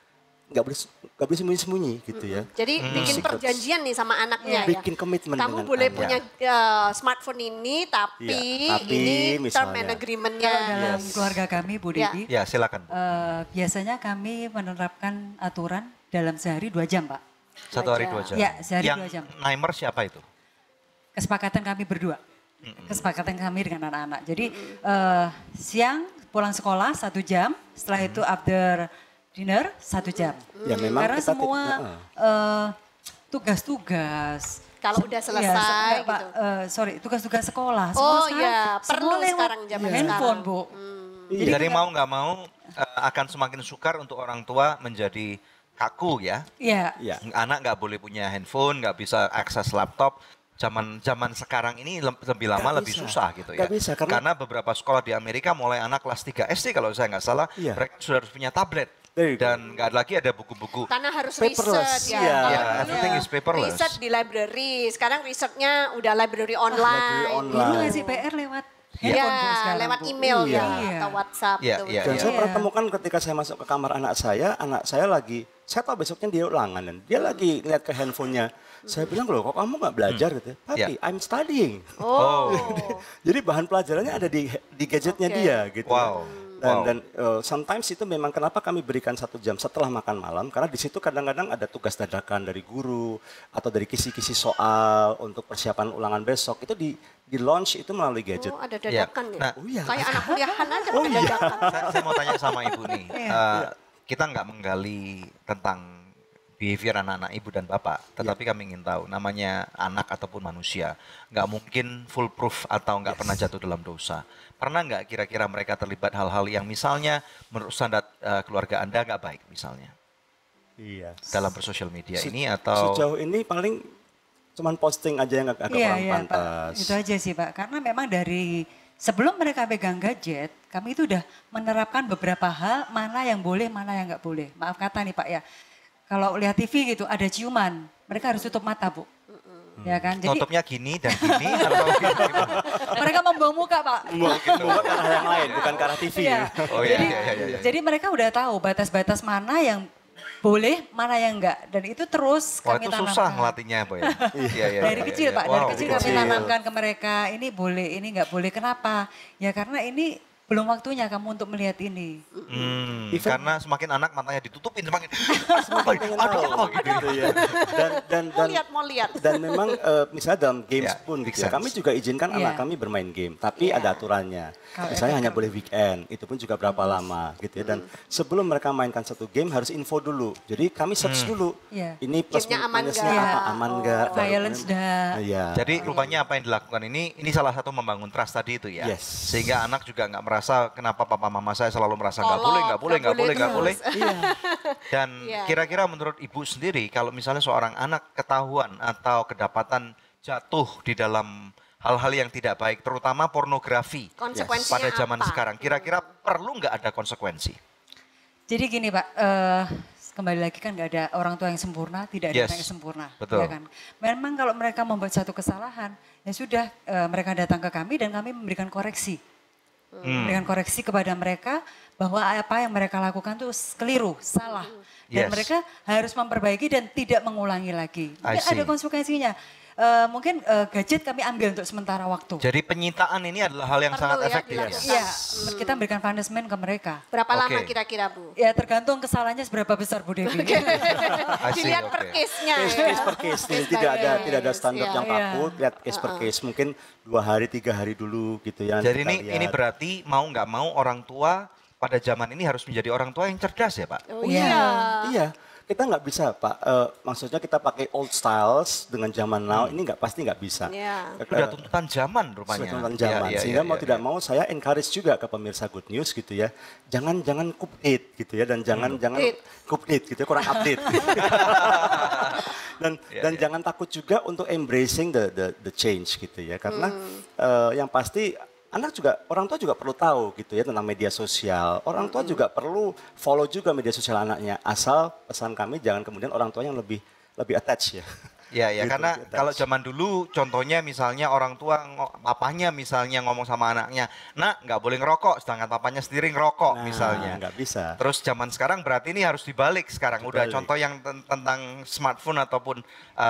nggak boleh sembunyi-sembunyi gitu ya. Jadi bikin perjanjian nih sama anaknya ya. Bikin komitmen kamu dengan boleh anak. punya smartphone ini tapi ini term and agreement-nya. Dalam keluarga kami Bu Devi, Ya silakan. biasanya kami menerapkan aturan dalam sehari 2 jam Pak. 1 hari 2 jam. Ya, sehari Yang 2 jam. Timer siapa itu? Kesepakatan kami berdua. Kesepakatan kami dengan anak-anak. Jadi siang pulang sekolah 1 jam, setelah itu after dinner 1 jam. Ya, memang karena kita semua tugas-tugas. Kalau udah selesai Pak, sorry, tugas-tugas sekolah. Oh sekarang, iya, perlu semua lewat sekarang zaman handphone, sekarang. Bu. Jadi mau nggak mau akan semakin sukar untuk orang tua menjadi kaku ya. Iya. Anak nggak boleh punya handphone, nggak bisa akses laptop. Zaman sekarang ini lebih lama lebih susah gitu ya. Bisa, karena beberapa sekolah di Amerika mulai anak kelas 3 SD kalau saya nggak salah, mereka sudah harus punya tablet. Dan nggak lagi ada buku-buku. Karena harus Paperless. riset ya. Yeah. Kalau Yeah, dulu everything is paperless. riset di library, sekarang risetnya udah library online. Dulu ngasih PR lewat Iya, handphone Bu, sekarang, lewat Bu. email Iya. ya atau WhatsApp. Iya, tuh. iya, Dan iya. saya pernah temukan ketika saya masuk ke kamar anak saya lagi, saya tahu besoknya dia ulangan dan dia lagi lihat ke handphonenya. Saya bilang, loh kok kamu nggak belajar gitu ya? Papi, I'm studying. Oh. Jadi bahan pelajarannya ada di gadgetnya dia gitu. Wow. Dan sometimes itu memang kenapa kami berikan 1 jam setelah makan malam, karena di situ kadang-kadang ada tugas dadakan dari guru atau dari kisi-kisi soal untuk persiapan ulangan besok, itu di launch itu melalui gadget. Oh, ada dadakan ya? Nah, Kayak anak kuliahan aja pakai dadakan. saya mau tanya sama Ibu nih, kita nggak menggali tentang behavior anak-anak ibu dan bapak, tetapi kami ingin tahu namanya anak ataupun manusia nggak mungkin foolproof atau nggak pernah jatuh dalam dosa. Pernah nggak kira-kira mereka terlibat hal-hal yang misalnya menurut standar keluarga Anda nggak baik misalnya? Iya. Dalam bersosial media ini atau sejauh ini paling cuman posting aja yang agak kurang pantas. Pak. Itu aja sih Pak, karena memang dari sebelum mereka pegang gadget, kami itu udah menerapkan beberapa hal mana yang boleh, mana yang nggak boleh. Maaf kata nih Pak ya, kalau lihat TV gitu ada ciuman, mereka harus tutup mata Bu. Ya kan? Jadi tutupnya gini dan gini atau gimana? mereka membawa muka Pak. Bukan ke arah yang lain, bukan ke arah TV. Iya. Oh iya. Jadi mereka udah tahu batas-batas mana yang boleh, mana yang enggak. Dan itu terus Wah, kami itu tanamkan. susah ngelatihnya Pak ya? Iya. Dari kecil Pak, dari kecil kami kecil. tanamkan ke mereka, ini boleh, ini enggak boleh. Kenapa? Ya karena ini belum waktunya kamu untuk melihat ini. Karena semakin anak matanya ditutupin semakin pengen tahu gitu ya. Mau lihat. Dan memang misalnya dalam games Ya, pun make gitu ya, sense. kami juga izinkan anak kami bermain game, tapi ada aturannya. Misalnya hanya boleh weekend, itu pun juga berapa lama gitu ya. Dan sebelum mereka mainkan satu game harus info dulu. Jadi kami search dulu. Ini plus Gamenya aman minusnya nggak? apa, aman nggak. baru Violence kemudian- dah. Iya. Jadi rupanya apa yang dilakukan ini salah satu membangun trust tadi itu ya. Yes. Sehingga anak juga nggak merasa kenapa papa mama saya selalu merasa nggak Kolot, boleh. nggak boleh Dan Iya. kira-kira menurut ibu sendiri kalau misalnya seorang anak ketahuan atau kedapatan jatuh di dalam hal-hal yang tidak baik, terutama pornografi Konsekuensinya pada zaman apa? sekarang, kira-kira perlu nggak ada konsekuensi? Jadi gini Pak, kembali lagi kan nggak ada orang tua yang sempurna, tidak ada Yes, anak yang sempurna. betul. Ya kan? Memang kalau mereka membuat satu kesalahan, ya sudah mereka datang ke kami dan kami memberikan koreksi. Memberikan koreksi kepada mereka bahwa apa yang mereka lakukan itu keliru, salah. Dan Yes. mereka harus memperbaiki dan tidak mengulangi lagi. I Mungkin ada see. konsekuensinya. Mungkin gadget kami ambil untuk sementara waktu. Jadi penyitaan ini adalah hal yang Perlu sangat ya efektif. dilakukan. Iya, kita memberikan punishment ke mereka. Berapa lama Oke. kira-kira Bu? Ya tergantung kesalahannya seberapa besar Bu Devi. I see, Dilihat per oke. case-nya ya. Case per case, jadi tidak ada standar Iya. yang kaku, lihat case per case, mungkin 2 hari 3 hari dulu gitu ya. Jadi kita ini lihat. berarti mau nggak mau orang tua pada zaman ini harus menjadi orang tua yang cerdas ya Pak? Oh iya. Iya, kita nggak bisa Pak, maksudnya kita pakai old styles dengan zaman now, ini pasti nggak bisa. Iya. Sudah tuntutan zaman rupanya. Sudah tuntutan zaman, Iya, sehingga iya, mau iya, tidak iya. mau saya encourage juga ke pemirsa Good News gitu ya, jangan update gitu ya, dan jangan update gitu ya, kurang update. dan jangan takut juga untuk embracing the change gitu ya, karena yang pasti orang tua juga perlu tahu gitu ya tentang media sosial. Orang tua juga perlu follow juga media sosial anaknya. Asal pesan kami jangan kemudian orang tua yang lebih attach ya. Ya, Gitu, karena lebih kalau attach. zaman dulu contohnya misalnya orang tua papanya misalnya ngomong sama anaknya, "Nak, nggak boleh ngerokok," sedangkan papanya sendiri ngerokok Nah, misalnya. nggak bisa. Terus zaman sekarang berarti ini harus dibalik sekarang. Udah Dibalik. contoh yang tentang smartphone ataupun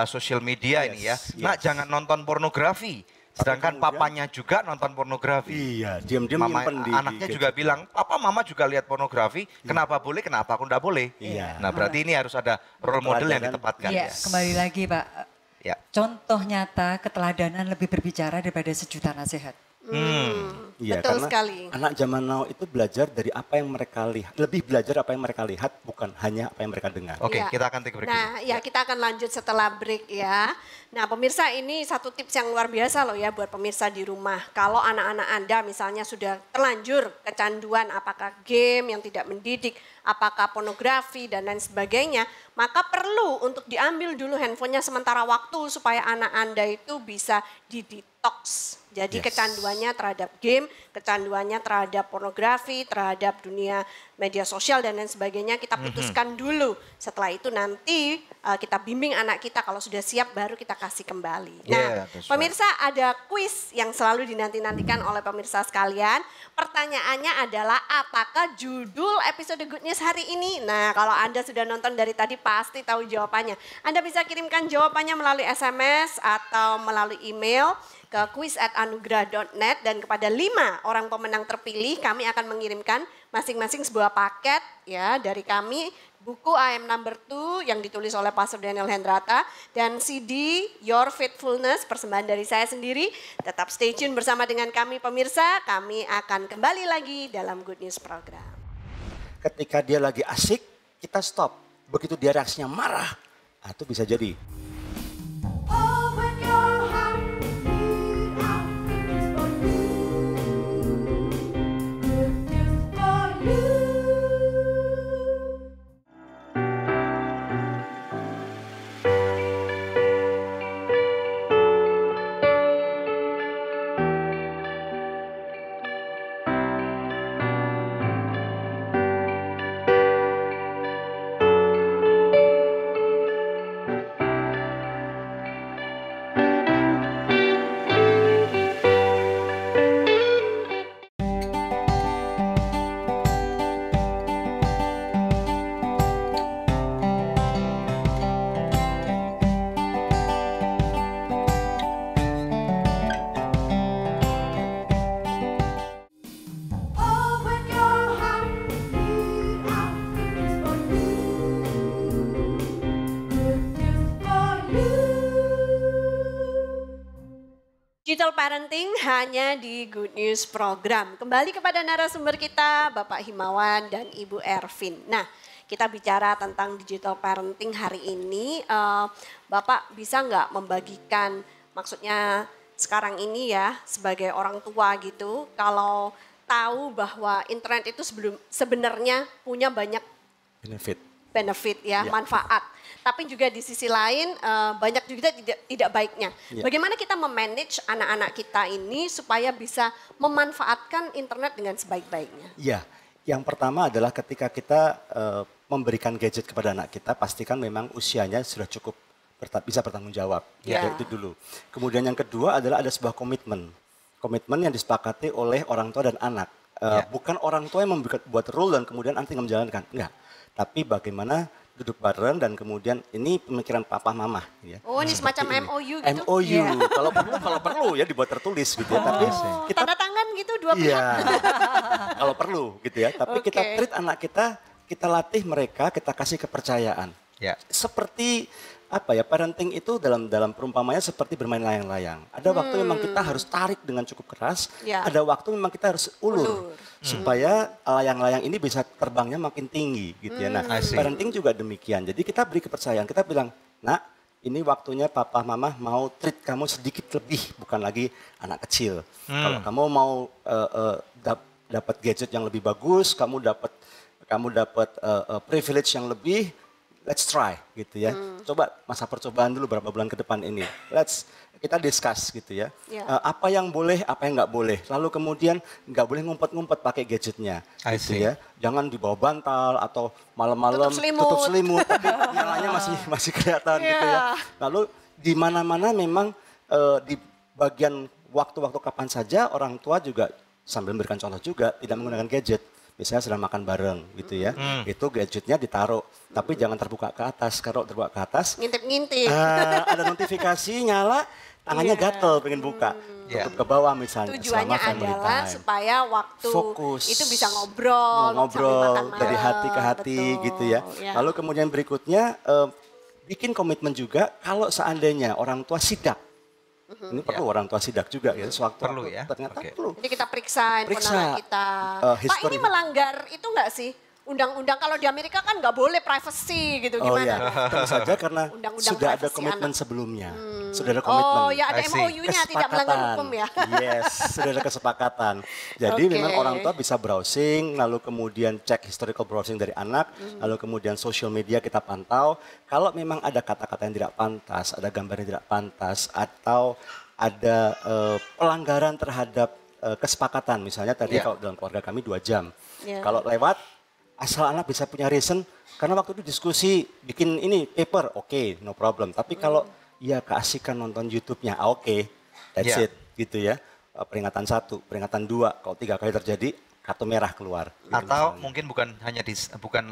social media ini ya. Yes, Nak, yes. jangan nonton pornografi. Sedangkan kemudian- papanya juga nonton pornografi. Iya, diam-diam Mama, nyimpen di anaknya gadget. juga bilang, "Papa, mama juga lihat pornografi. Kenapa boleh, kenapa aku enggak boleh?" Iya. Nah, berarti ini harus ada role model yang Keteladanan. ditempatkan Iya, ya. kembali lagi Pak. Ya. Contoh nyata keteladanan lebih berbicara daripada sejuta nasihat. Iya, Betul karena sekali. anak zaman now itu belajar dari apa yang mereka lihat, lebih belajar apa yang mereka lihat, bukan hanya apa yang mereka dengar. Oke, Iya. kita akan take break Nah, dulu. ya kita akan lanjut setelah break ya. Nah, pemirsa ini satu tips yang luar biasa loh ya buat pemirsa di rumah. Kalau anak-anak Anda misalnya sudah terlanjur kecanduan apakah game yang tidak mendidik, apakah pornografi dan lain sebagainya, maka perlu untuk diambil dulu handphonenya sementara waktu supaya anak Anda itu bisa didetox. Jadi Yes. kecanduannya terhadap game, kecanduannya terhadap pornografi, terhadap dunia media sosial dan lain sebagainya kita putuskan dulu. Setelah itu nanti kita bimbing anak kita kalau sudah siap baru kita kasih kembali. Nah, Yeah, that's right. pemirsa ada kuis yang selalu dinanti-nantikan oleh pemirsa sekalian. Pertanyaannya adalah apakah judul episode Good News hari ini? Nah, kalau Anda sudah nonton dari tadi pasti tahu jawabannya. Anda bisa kirimkan jawabannya melalui SMS atau melalui email ke quiz@anugerah.net dan kepada 5 orang pemenang terpilih kami akan mengirimkan masing-masing sebuah paket ya dari kami, buku I Am Number 2 yang ditulis oleh Pastor Daniel Hendrata dan CD Your Faithfulness persembahan dari saya sendiri. Tetap stay tune bersama dengan kami pemirsa, kami akan kembali lagi dalam Good News Program. Ketika dia lagi asik, kita stop. Begitu dia reaksinya marah, itu bisa jadi Open your heart, lead out, it's for you. Good news for you. Digital Parenting hanya di Good News Program. Kembali kepada narasumber kita, Bapak Himawan dan Ibu Ervin. Nah, kita bicara tentang digital parenting hari ini. Bapak bisa nggak membagikan, maksudnya sekarang ini ya sebagai orang tua gitu, kalau tahu bahwa internet itu sebenarnya punya banyak benefit ya, manfaat. Tapi juga di sisi lain banyak juga tidak baiknya. Bagaimana kita memanage anak-anak kita ini supaya bisa memanfaatkan internet dengan sebaik-baiknya? Ya, yang pertama adalah ketika kita memberikan gadget kepada anak kita, pastikan memang usianya sudah cukup bisa bertanggung jawab. Itu dulu. Kemudian yang kedua adalah ada sebuah komitmen. Komitmen yang disepakati oleh orang tua dan anak. Bukan orang tua yang membuat rule dan kemudian nanti menjalankan. Enggak. Tapi bagaimana duduk bareng dan kemudian ini pemikiran papa mama ya. Oh, ini semacam MOU gitu. MOU. Kalau perlu ya dibuat tertulis gitu ya. Tapi kita tanda tangan gitu dua pihak. Kalau perlu gitu ya. Tapi kita treat anak kita latih mereka, kita kasih kepercayaan. Seperti apa ya, parenting itu dalam perumpamannya seperti bermain layang-layang. Ada waktu memang kita harus tarik dengan cukup keras, ada waktu memang kita harus ulur. Supaya layang-layang ini bisa terbangnya makin tinggi gitu ya. Nah, parenting juga demikian. Jadi kita beri kepercayaan, kita bilang, "Nak, ini waktunya papa mama mau treat kamu sedikit lebih, bukan lagi anak kecil. Kalau kamu mau dapat gadget yang lebih bagus, kamu dapat privilege yang lebih, let's try gitu ya. Coba masa percobaan dulu berapa bulan ke depan ini. Kita discuss gitu ya. Apa yang boleh, apa yang nggak boleh. Lalu kemudian nggak boleh ngumpet-ngumpet pakai gadgetnya gitu ya. Jangan di bawah bantal atau malam-malam tutup selimut tapi nyalanya masih kelihatan gitu ya. Lalu di mana-mana memang di bagian waktu-waktu kapan saja orang tua juga sambil memberikan contoh juga tidak menggunakan gadget. Misalnya sedang makan bareng gitu ya, itu gadgetnya ditaruh, tapi jangan terbuka ke atas. Kalau terbuka ke atas, ngintip-ngintip. Ada notifikasi nyala, tangannya gatel pengen buka, tutup ke bawah misalnya. Tujuannya adalah supaya waktu fokus, itu bisa ngobrol dari hati ke hati gitu ya. Lalu kemudian berikutnya bikin komitmen juga kalau seandainya orang tua sidak. Ini perlu orang tua sidak juga ya, sewaktu perlu ya. Ternyata perlu. Jadi kita periksa anak kita. Pak, ini melanggar itu enggak sih? Undang-undang kalau di Amerika kan nggak boleh privacy gitu, gimana? Tentu saja karena sudah ada komitmen sebelumnya. Sudah ada komitmen. Oh ya, ada MOU-nya tidak melanggar hukum ya. Yes, sudah ada kesepakatan. Jadi memang orang tua bisa browsing, lalu kemudian cek historical browsing dari anak, lalu kemudian social media kita pantau. Kalau memang ada kata-kata yang tidak pantas, ada gambar yang tidak pantas, atau ada pelanggaran terhadap kesepakatan. Misalnya tadi kalau dalam keluarga kami 2 jam. Kalau lewat, asal anak bisa punya reason, karena waktu itu diskusi bikin ini paper, oke, no problem. Tapi kalau ya keasikan nonton YouTube-nya, oke, that's it, gitu ya. Peringatan 1, peringatan 2, kalau 3 kali terjadi, kartu merah keluar. Gitu atau misalnya. mungkin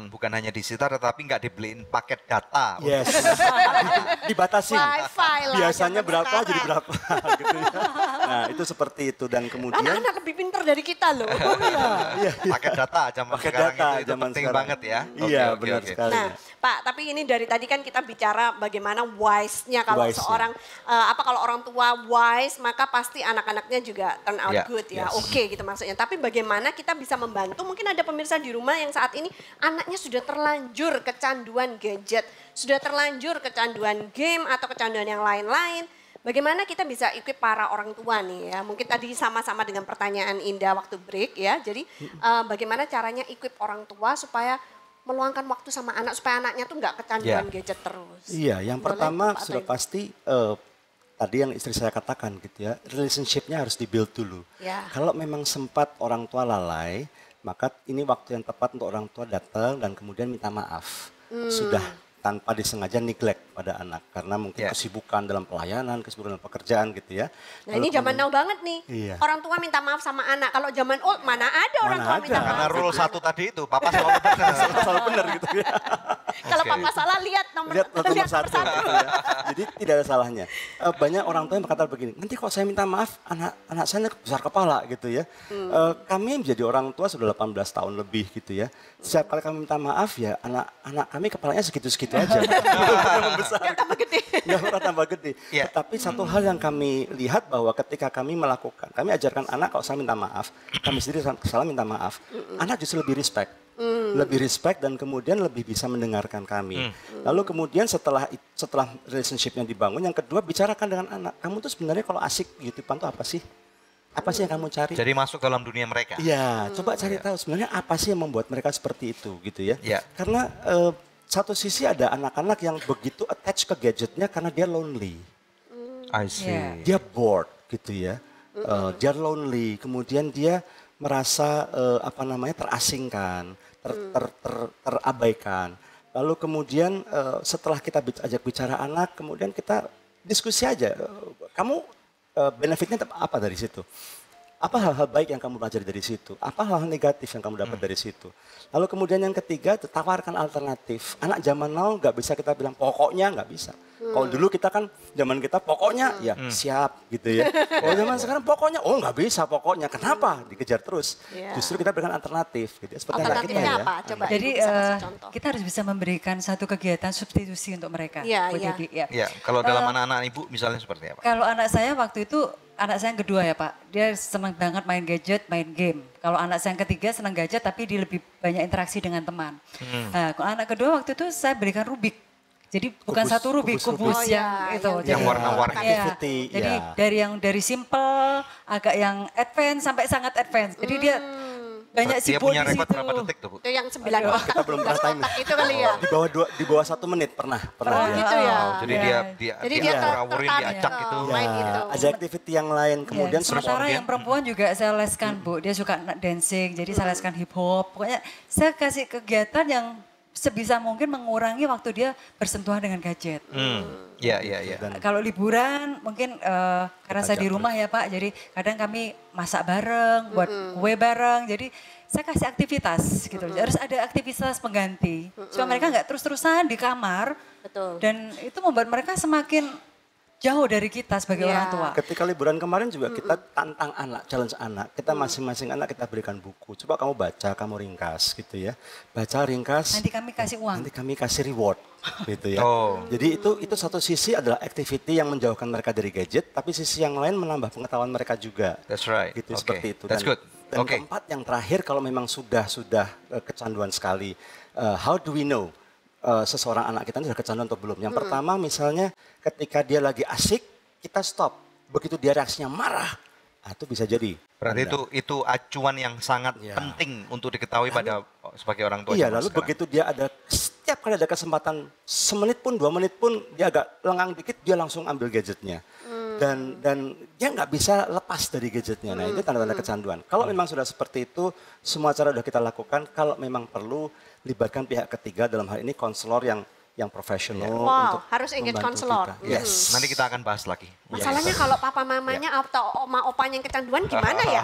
bukan hanya disita, tetapi nggak dibeliin paket data. Yes, dibatasin. Wifi lah. Biasanya berapa sekarang. Jadi berapa, gitu ya. Nah itu seperti itu dan kemudian. Anak-anak lebih pintar dari kita loh. Paket data zaman sekarang itu penting banget ya. Iya benar sekali. Nah Pak, tapi ini dari tadi kan kita bicara bagaimana wise-nya kalau seorang kalau orang tua wise maka pasti anak-anaknya juga turn out good ya. Oke gitu maksudnya. Tapi bagaimana kita bisa membantu, mungkin ada pemirsa di rumah yang saat ini anaknya sudah terlanjur kecanduan gadget, sudah terlanjur kecanduan game atau kecanduan yang lain-lain. Bagaimana kita bisa equip para orang tua nih ya, mungkin tadi sama-sama dengan pertanyaan Indah waktu break ya. Jadi bagaimana caranya equip orang tua supaya meluangkan waktu sama anak, supaya anaknya tuh nggak kecanduan gadget terus. Iya, yang pertama sudah pasti tadi yang istri saya katakan gitu ya, relationship-nya harus di-build dulu. Kalau memang sempat orang tua lalai, maka ini waktu yang tepat untuk orang tua datang dan kemudian minta maaf. Sudah tanpa disengaja neglect pada anak. Karena mungkin kesibukan dalam pelayanan, kesibukan dalam pekerjaan gitu ya. Nah ini zaman now banget nih. Orang tua minta maaf sama anak. Kalau zaman old mana ada orang tua minta maaf. Karena rule 1 tadi itu, papa selalu benar. Selalu benar gitu ya. Kalau papa salah lihat nomor 1 gitu ya. Jadi tidak ada salahnya. Banyak orang tua yang berkata begini, nanti kalau saya minta maaf anak saya besar kepala gitu ya. Kami menjadi orang tua sudah 18 tahun lebih gitu ya. Setiap kali kami minta maaf ya anak kami kepalanya segitu-segitu gitu aja. Nggak pernah membesar. Nggak tambah gede. Nggak pernah tambah gede. Iya. Tetapi satu hal yang kami lihat bahwa ketika kami melakukan, kami ajarkan anak kalau salah minta maaf, kami sendiri salah minta maaf, anak justru lebih respect. Lebih respect dan kemudian lebih bisa mendengarkan kami. Lalu kemudian setelah relationship-nya dibangun, yang kedua bicarakan dengan anak. Kamu tuh sebenarnya kalau asik YouTube-an tuh apa sih? Apa sih yang kamu cari? Jadi masuk dalam dunia mereka. Iya, coba cari tahu sebenarnya apa sih yang membuat mereka seperti itu gitu ya. Iya. Karena satu sisi ada anak-anak yang begitu attach ke gadgetnya karena dia lonely. I see. Dia bored gitu ya. Dia lonely, kemudian dia merasa terasingkan, terabaikan. Lalu kemudian setelah kita ajak bicara anak, kemudian kita diskusi aja. Kamu benefitnya apa dari situ? Apa hal-hal baik yang kamu pelajari dari situ? Apa hal-hal negatif yang kamu dapat dari situ? Lalu kemudian yang ketiga, tawarkan alternatif. Anak zaman now nggak bisa kita bilang pokoknya nggak bisa. Kalau dulu kita kan zaman kita pokoknya ya siap gitu ya. Kalau zaman sekarang pokoknya nggak bisa pokoknya. Kenapa? Dikejar terus. Justru kita berikan alternatif. Gitu. Seperti anak kita ya. Apa? Coba Jadi Ibu bisa kasih contoh. kita harus bisa memberikan satu kegiatan substitusi untuk mereka. Iya, Bu iya. Dedi, ya. Ya, kalau dalam anak-anak Ibu misalnya seperti apa? Kalau anak saya waktu itu, anak saya yang kedua ya Pak, dia senang banget main gadget, main game. Kalau anak saya yang ketiga senang gadget tapi dia lebih banyak interaksi dengan teman. Nah, kalau anak kedua waktu itu saya berikan Rubik. Jadi bukan satu Rubik, kubus yang itu. Yang warna-warni. Activity, Jadi dari simple, agak yang advance sampai sangat advance. Jadi dia banyak Dia simbol punya di rekod situ. berapa detik tuh, Bu? Itu yang 9 kotak. Kita belum pernah time. Itu kali ya. Di bawah 1 menit pernah. Oh gitu ya. Jadi Jadi dia ngawurin, diacak gitu. main Ya, itu. ada activity yang lain. Kemudian Sementara yang perempuan juga saya leskan Bu, dia suka dancing, jadi saya leskan hip hop. Pokoknya saya kasih kegiatan yang sebisa mungkin mengurangi waktu dia bersentuhan dengan gadget. Iya. Kalau liburan mungkin karena saya di rumah ya Pak, jadi kadang kami masak bareng, buat kue bareng, jadi saya kasih aktivitas gitu. Harus ada aktivitas pengganti, supaya mereka nggak terus-terusan di kamar. Betul. Dan itu membuat mereka semakin jauh dari kita sebagai orang tua. ketika liburan kemarin juga kita tantang anak, challenge anak. Kita masing-masing anak kita berikan buku. Coba kamu baca, kamu ringkas gitu ya. Baca, ringkas. Nanti kami kasih uang. Nanti kami kasih reward gitu ya. Oh. Jadi itu satu sisi adalah activity yang menjauhkan mereka dari gadget, tapi sisi yang lain menambah pengetahuan mereka juga. That's right. Gitu Okay. seperti itu. That's good. Dan Okay. keempat yang terakhir kalau memang sudah kecanduan sekali, how do we know seseorang anak kita ini sudah kecanduan atau belum? Yang pertama misalnya ketika dia lagi asik, kita stop. Begitu dia reaksinya marah, itu bisa jadi. Berarti itu acuan yang sangat penting untuk diketahui pada sebagai orang tua. Iya, zaman lalu sekarang. begitu dia setiap kali ada kesempatan, semenit pun, 2 menit pun, dia agak lengang dikit, dia langsung ambil gadgetnya. Dan dia nggak bisa lepas dari gadgetnya. Nah, itu tanda-tanda kecanduan. Kalau memang sudah seperti itu, semua cara sudah kita lakukan. Kalau memang perlu, libatkan pihak ketiga, dalam hal ini konselor yang profesional untuk harus engage membantu konselor. kita. Yes. Nanti kita akan bahas lagi. Masalahnya kalau papa mamanya atau oma opanya yang kecanduan gimana ya?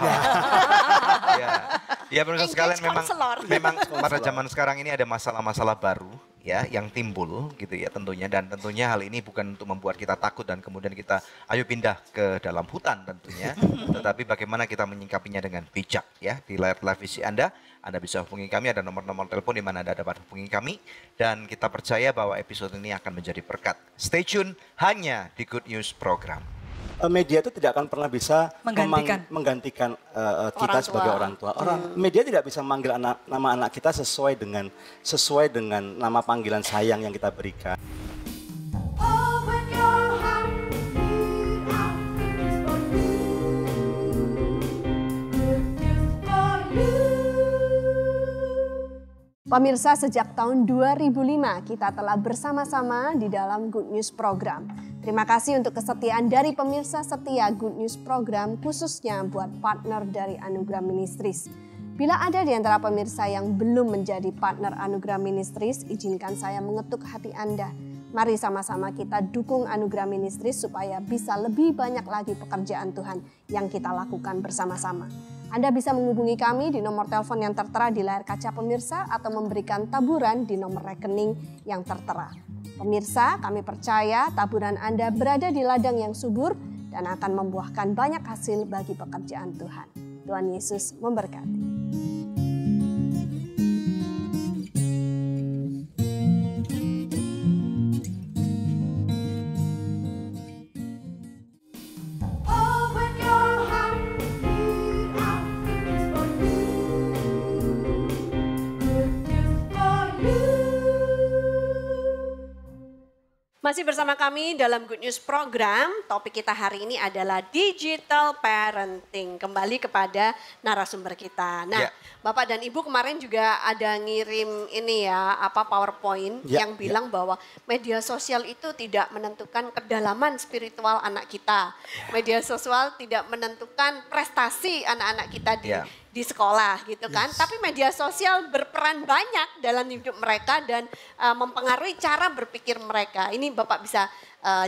Ya pemirsa Engage sekalian konselor. memang pada zaman sekarang ini ada masalah-masalah baru ya yang timbul gitu ya tentunya, dan tentunya hal ini bukan untuk membuat kita takut dan kemudian kita ayo pindah ke dalam hutan tentunya, tetapi bagaimana kita menyikapinya dengan bijak ya. Di layar televisi Anda bisa hubungi kami, ada nomor-nomor telepon di mana Anda dapat hubungi kami, dan kita percaya bahwa episode ini akan menjadi berkat. Stay tune hanya di Good News Program. Media itu tidak akan pernah bisa menggantikan kita sebagai orang tua. Media tidak bisa memanggil nama anak kita sesuai dengan nama panggilan sayang yang kita berikan. Open your heart, we are for you. Good news for you. Pemirsa, sejak tahun 2005 kita telah bersama-sama di dalam Good News Program. Terima kasih untuk kesetiaan dari pemirsa setia Good News Program, khususnya buat partner dari Anugerah Ministries. Bila ada di antara pemirsa yang belum menjadi partner Anugerah Ministries, izinkan saya mengetuk hati Anda. Mari sama-sama kita dukung Anugerah Ministries supaya bisa lebih banyak lagi pekerjaan Tuhan yang kita lakukan bersama-sama. Anda bisa menghubungi kami di nomor telepon yang tertera di layar kaca pemirsa atau memberikan taburan di nomor rekening yang tertera. Pemirsa, kami percaya taburan Anda berada di ladang yang subur dan akan membuahkan banyak hasil bagi pekerjaan Tuhan. Tuhan Yesus memberkati. Masih bersama kami dalam Good News Program, topik kita hari ini adalah digital parenting. Kembali kepada narasumber kita. Nah, Bapak dan Ibu kemarin juga ada ngirim ini ya, PowerPoint yang bilang bahwa media sosial itu tidak menentukan kedalaman spiritual anak kita. Media sosial tidak menentukan prestasi anak-anak kita di sekolah gitu kan. Tapi media sosial berperan banyak dalam hidup mereka dan mempengaruhi cara berpikir mereka. Ini Bapak bisa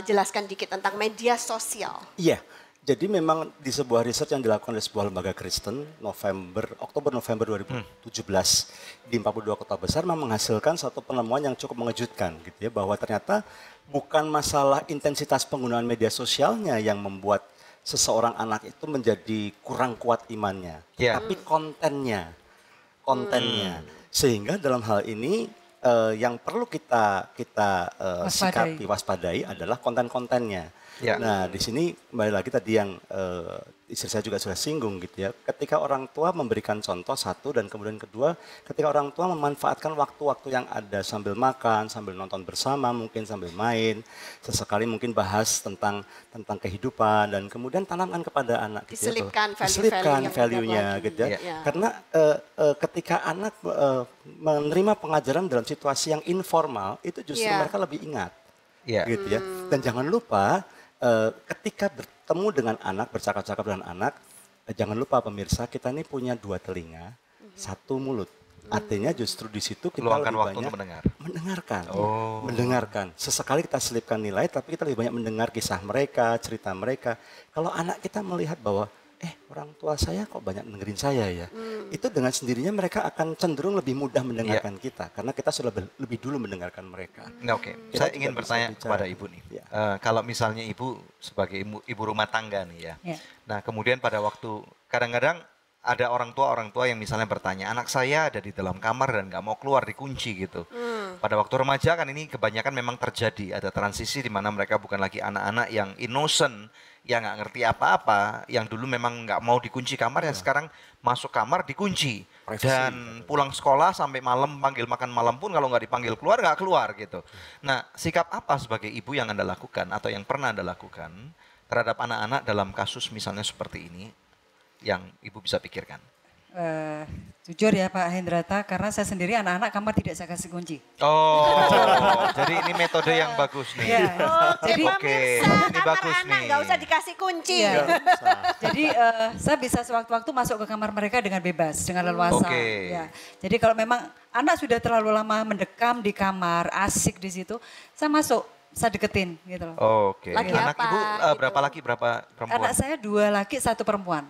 jelaskan dikit tentang media sosial. Iya, jadi memang di sebuah riset yang dilakukan oleh sebuah lembaga Kristen Oktober-November 2017 di 42 kota besar memang menghasilkan satu penemuan yang cukup mengejutkan gitu ya, bahwa ternyata bukan masalah intensitas penggunaan media sosialnya yang membuat seseorang anak itu menjadi kurang kuat imannya, tapi kontennya. Sehingga dalam hal ini yang perlu kita sikapi, waspadai adalah konten-kontennya. Nah, di sini kembali lagi tadi yang istri saya juga sudah singgung gitu ya. Ketika orang tua memberikan contoh satu dan kemudian kedua, ketika orang tua memanfaatkan waktu-waktu yang ada sambil makan, sambil nonton bersama, mungkin sambil main, sesekali mungkin bahas tentang kehidupan dan kemudian tanamkan kepada anak gitu diselipkan value-nya gitu ya. Karena ketika anak menerima pengajaran dalam situasi yang informal, itu justru mereka lebih ingat. Gitu ya. Dan jangan lupa ketika bertemu dengan anak, bercakap-cakap dengan anak, jangan lupa pemirsa, kita ini punya 2 telinga, 1 mulut. Artinya justru di situ kita luangkan lebih waktu banyak untuk mendengarkan. Sesekali kita selipkan nilai, tapi kita lebih banyak mendengar kisah mereka, cerita mereka. Kalau anak kita melihat bahwa orang tua saya kok banyak dengerin saya ya. Itu dengan sendirinya mereka akan cenderung lebih mudah mendengarkan kita. Karena kita sudah lebih dulu mendengarkan mereka. Saya ingin bertanya kepada Ibu nih. Kalau misalnya Ibu sebagai ibu rumah tangga nih ya. Nah kemudian pada waktu kadang-kadang ada orang tua yang misalnya bertanya, anak saya ada di dalam kamar dan nggak mau keluar, dikunci gitu. Pada waktu remaja kan ini kebanyakan memang terjadi, ada transisi di mana mereka bukan lagi anak-anak yang innocent, yang nggak ngerti apa-apa, yang dulu memang nggak mau dikunci kamar, yang sekarang masuk kamar dikunci. Dan pulang sekolah sampai malam, panggil makan malam pun kalau nggak dipanggil keluar, nggak keluar gitu. Nah sikap apa sebagai ibu yang Anda lakukan atau yang pernah Anda lakukan terhadap anak-anak dalam kasus misalnya seperti ini yang Ibu bisa pikirkan? Jujur ya Pak Hendrata, karena saya sendiri anak-anak kamar tidak saya kasih kunci. Jadi ini metode yang bagus nih. Oke, ini bagus nih. Nggak usah dikasih kunci. Jadi saya bisa sewaktu-waktu masuk ke kamar mereka dengan bebas, dengan leluasa. Jadi kalau memang anak sudah terlalu lama mendekam di kamar, asik di situ, saya masuk. Saya deketin gitu loh. Anak Ibu berapa laki, berapa perempuan? Anak saya 2 laki, 1 perempuan.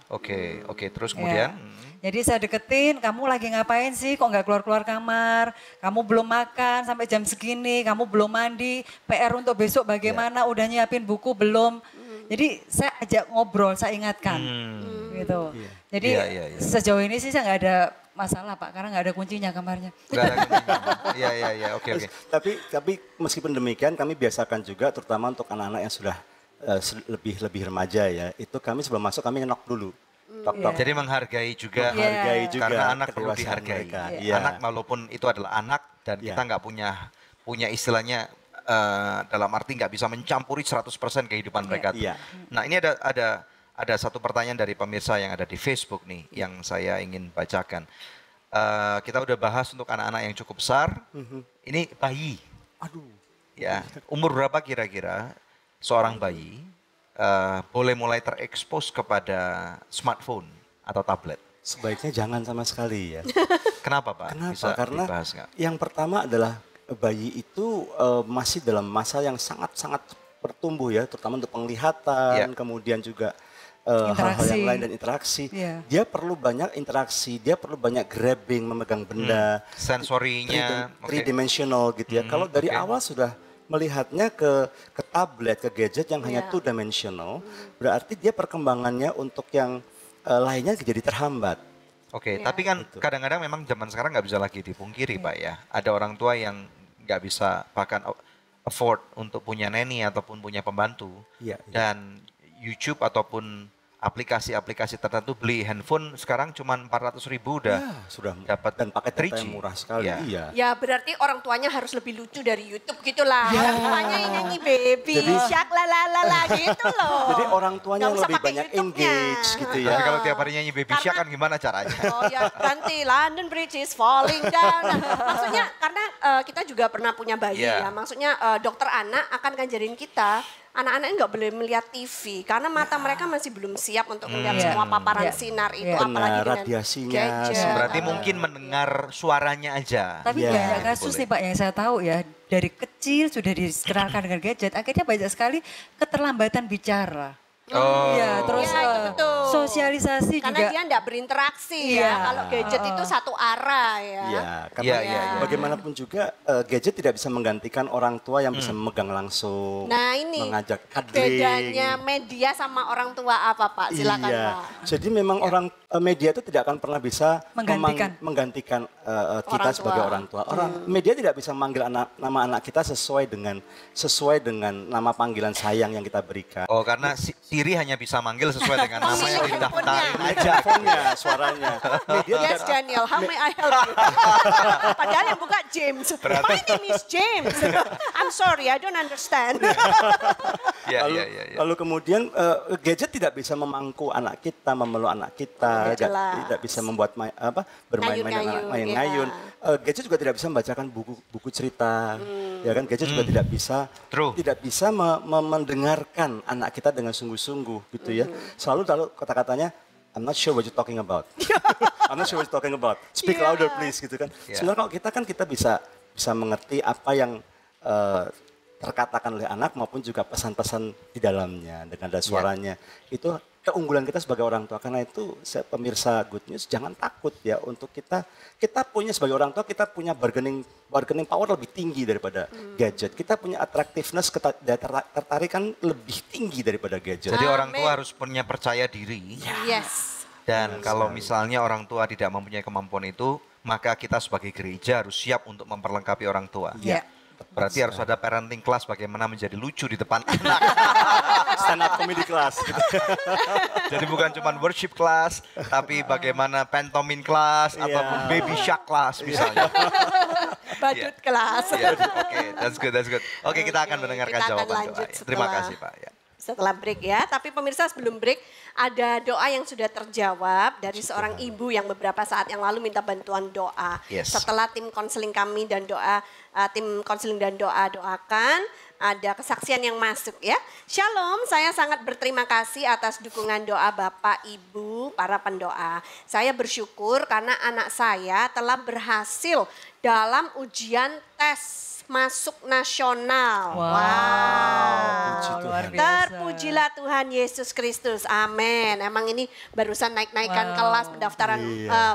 Terus kemudian? Jadi saya deketin, kamu lagi ngapain sih, kok nggak keluar-keluar kamar, kamu belum makan sampai jam segini, kamu belum mandi, PR untuk besok bagaimana, udah nyiapin buku belum. Jadi saya ajak ngobrol, saya ingatkan gitu. Jadi sejauh ini sih saya nggak ada masalah Pak, karena nggak ada kuncinya kamarnya. Nggak ada kuncinya, oke. Tapi meskipun demikian kami biasakan juga, terutama untuk anak-anak yang sudah lebih remaja ya, itu kami sebelum masuk kami knock dulu. Jadi menghargai juga, karena anak perlu dihargai. Anak walaupun itu adalah anak dan kita nggak punya istilahnya dalam arti nggak bisa mencampuri 100% kehidupan mereka. Nah ini ada satu pertanyaan dari pemirsa yang ada di Facebook nih yang saya ingin bacakan. Kita udah bahas untuk anak-anak yang cukup besar. Ini bayi. Ya, umur berapa kira-kira seorang bayi boleh mulai terekspos kepada smartphone atau tablet? Sebaiknya jangan sama sekali ya. Kenapa Pak? Bisa Karena dibahas nggak? Yang pertama adalah bayi itu masih dalam masa yang sangat-sangat bertumbuh ya, terutama untuk penglihatan, kemudian juga hal-hal yang lain dan interaksi. Dia perlu banyak interaksi, dia perlu banyak grabbing, memegang benda. Sensorinya. Three-dimensional gitu ya. Kalau dari awal sudah melihatnya ke tablet, ke gadget yang hanya two-dimensional, berarti dia perkembangannya untuk yang lainnya jadi terhambat. Tapi kan kadang-kadang memang zaman sekarang nggak bisa lagi dipungkiri Pak ya. Ada orang tua yang nggak bisa bahkan afford untuk punya nanny ataupun punya pembantu. Dan YouTube ataupun aplikasi-aplikasi tertentu beli handphone sekarang cuma 400.000 udah sudah dapat dan pakai data 3G. yang murah sekali. Iya. Iya. Ya berarti orang tuanya harus lebih lucu dari YouTube gitulah. Ya. Orang tuanya yang nyanyi baby Jadi- shark lalalala gitu loh. Jadi orang tuanya Nggak yang usah lebih pakai banyak YouTube-nya. engage gitu ya. Tapi kalau tiap hari nyanyi Baby Shark kan gimana caranya? Oh ya ganti London Bridge is falling down. Nah, maksudnya karena kita juga pernah punya bayi Iya. ya. Maksudnya dokter anak akan ngajarin kita anak-anak nggak boleh melihat TV karena mata mereka masih belum siap untuk melihat Iya. semua paparan Iya. sinar itu, Iya. apalagi Benar, dengan radiasinya, gadget. Berarti mungkin mendengar suaranya aja. Tapi Iya. banyak kasus Boleh. nih Pak yang saya tahu ya, dari kecil sudah dikenalkan dengan gadget, akhirnya banyak sekali keterlambatan bicara. Oh. Iya, terus Iya, itu betul. sosialisasi Karena juga. dia nggak berinteraksi Iya. ya. Kalau gadget itu satu arah ya. Iya, karena Iya, iya, iya. bagaimanapun juga gadget tidak bisa menggantikan orang tua yang bisa memegang langsung, Nah ini mengajak cuddling. bedanya media sama orang tua apa Pak? Silakan Iya. Pak. Jadi memang orang media itu tidak akan pernah bisa menggantikan kita Orang sebagai tua. orang tua. Media tidak bisa memanggil nama anak kita sesuai dengan nama panggilan sayang yang kita berikan. Oh, karena Siri hanya bisa manggil sesuai dengan nama yang didaftarin Handphonenya. aja. Teleponnya, suaranya. Media Yes tidak Daniel, how may I help you? Padahal yang buka James. My name is James. I'm sorry, I don't understand. Iya, lalu, iya, iya. Iya. lalu kemudian gadget tidak bisa memangku anak kita, memeluk anak kita, Udah jelas. tidak bisa membuat bermain-main dengan Ngayun-ngayun, main-ngayun. Gadget juga tidak bisa membacakan buku cerita, ya kan? Gadget juga tidak bisa mendengarkan anak kita dengan sungguh-sungguh, gitu ya. Selalu kata-katanya, I'm not sure what you're talking about. I'm not sure what you're talking about. Speak louder please, gitu kan. Yeah. Sebenarnya kalau kita bisa mengerti apa yang terkatakan oleh anak maupun juga pesan-pesan di dalamnya dengan ada suaranya. Itu keunggulan kita sebagai orang tua. Karena itu pemirsa Good News jangan takut ya untuk kita punya sebagai orang tua, kita punya bargaining power lebih tinggi daripada gadget. Kita punya attractiveness, tertarikan lebih tinggi daripada gadget. Jadi orang tua harus punya percaya diri. Yes. Dan kalau misalnya orang tua tidak mempunyai kemampuan itu, maka kita sebagai gereja harus siap untuk memperlengkapi orang tua. Iya. Berarti harus ada parenting class bagaimana menjadi lucu di depan anak. Stand up comedy class. Gitu. Jadi bukan cuma worship class, tapi bagaimana pantomime class ataupun baby shark class misalnya. Badut kelas. Iya, oke, that's good. Oke, kita akan mendengarkan kita akan jawaban lanjut doa. Terima setelah- kasih Pak. Ya. Setelah break ya, tapi pemirsa sebelum break ada doa yang sudah terjawab dari seorang ibu yang beberapa saat yang lalu minta bantuan doa. Yes. Setelah tim konseling kami dan tim konseling dan doakan, ada kesaksian yang masuk ya. Shalom, saya sangat berterima kasih atas dukungan doa Bapak, Ibu, para pendoa. Saya bersyukur karena anak saya telah berhasil dalam ujian tes masuk nasional. Luar biasa. Terpujilah Tuhan Yesus Kristus. Amin. Emang ini barusan naik-naikan kelas pendaftaran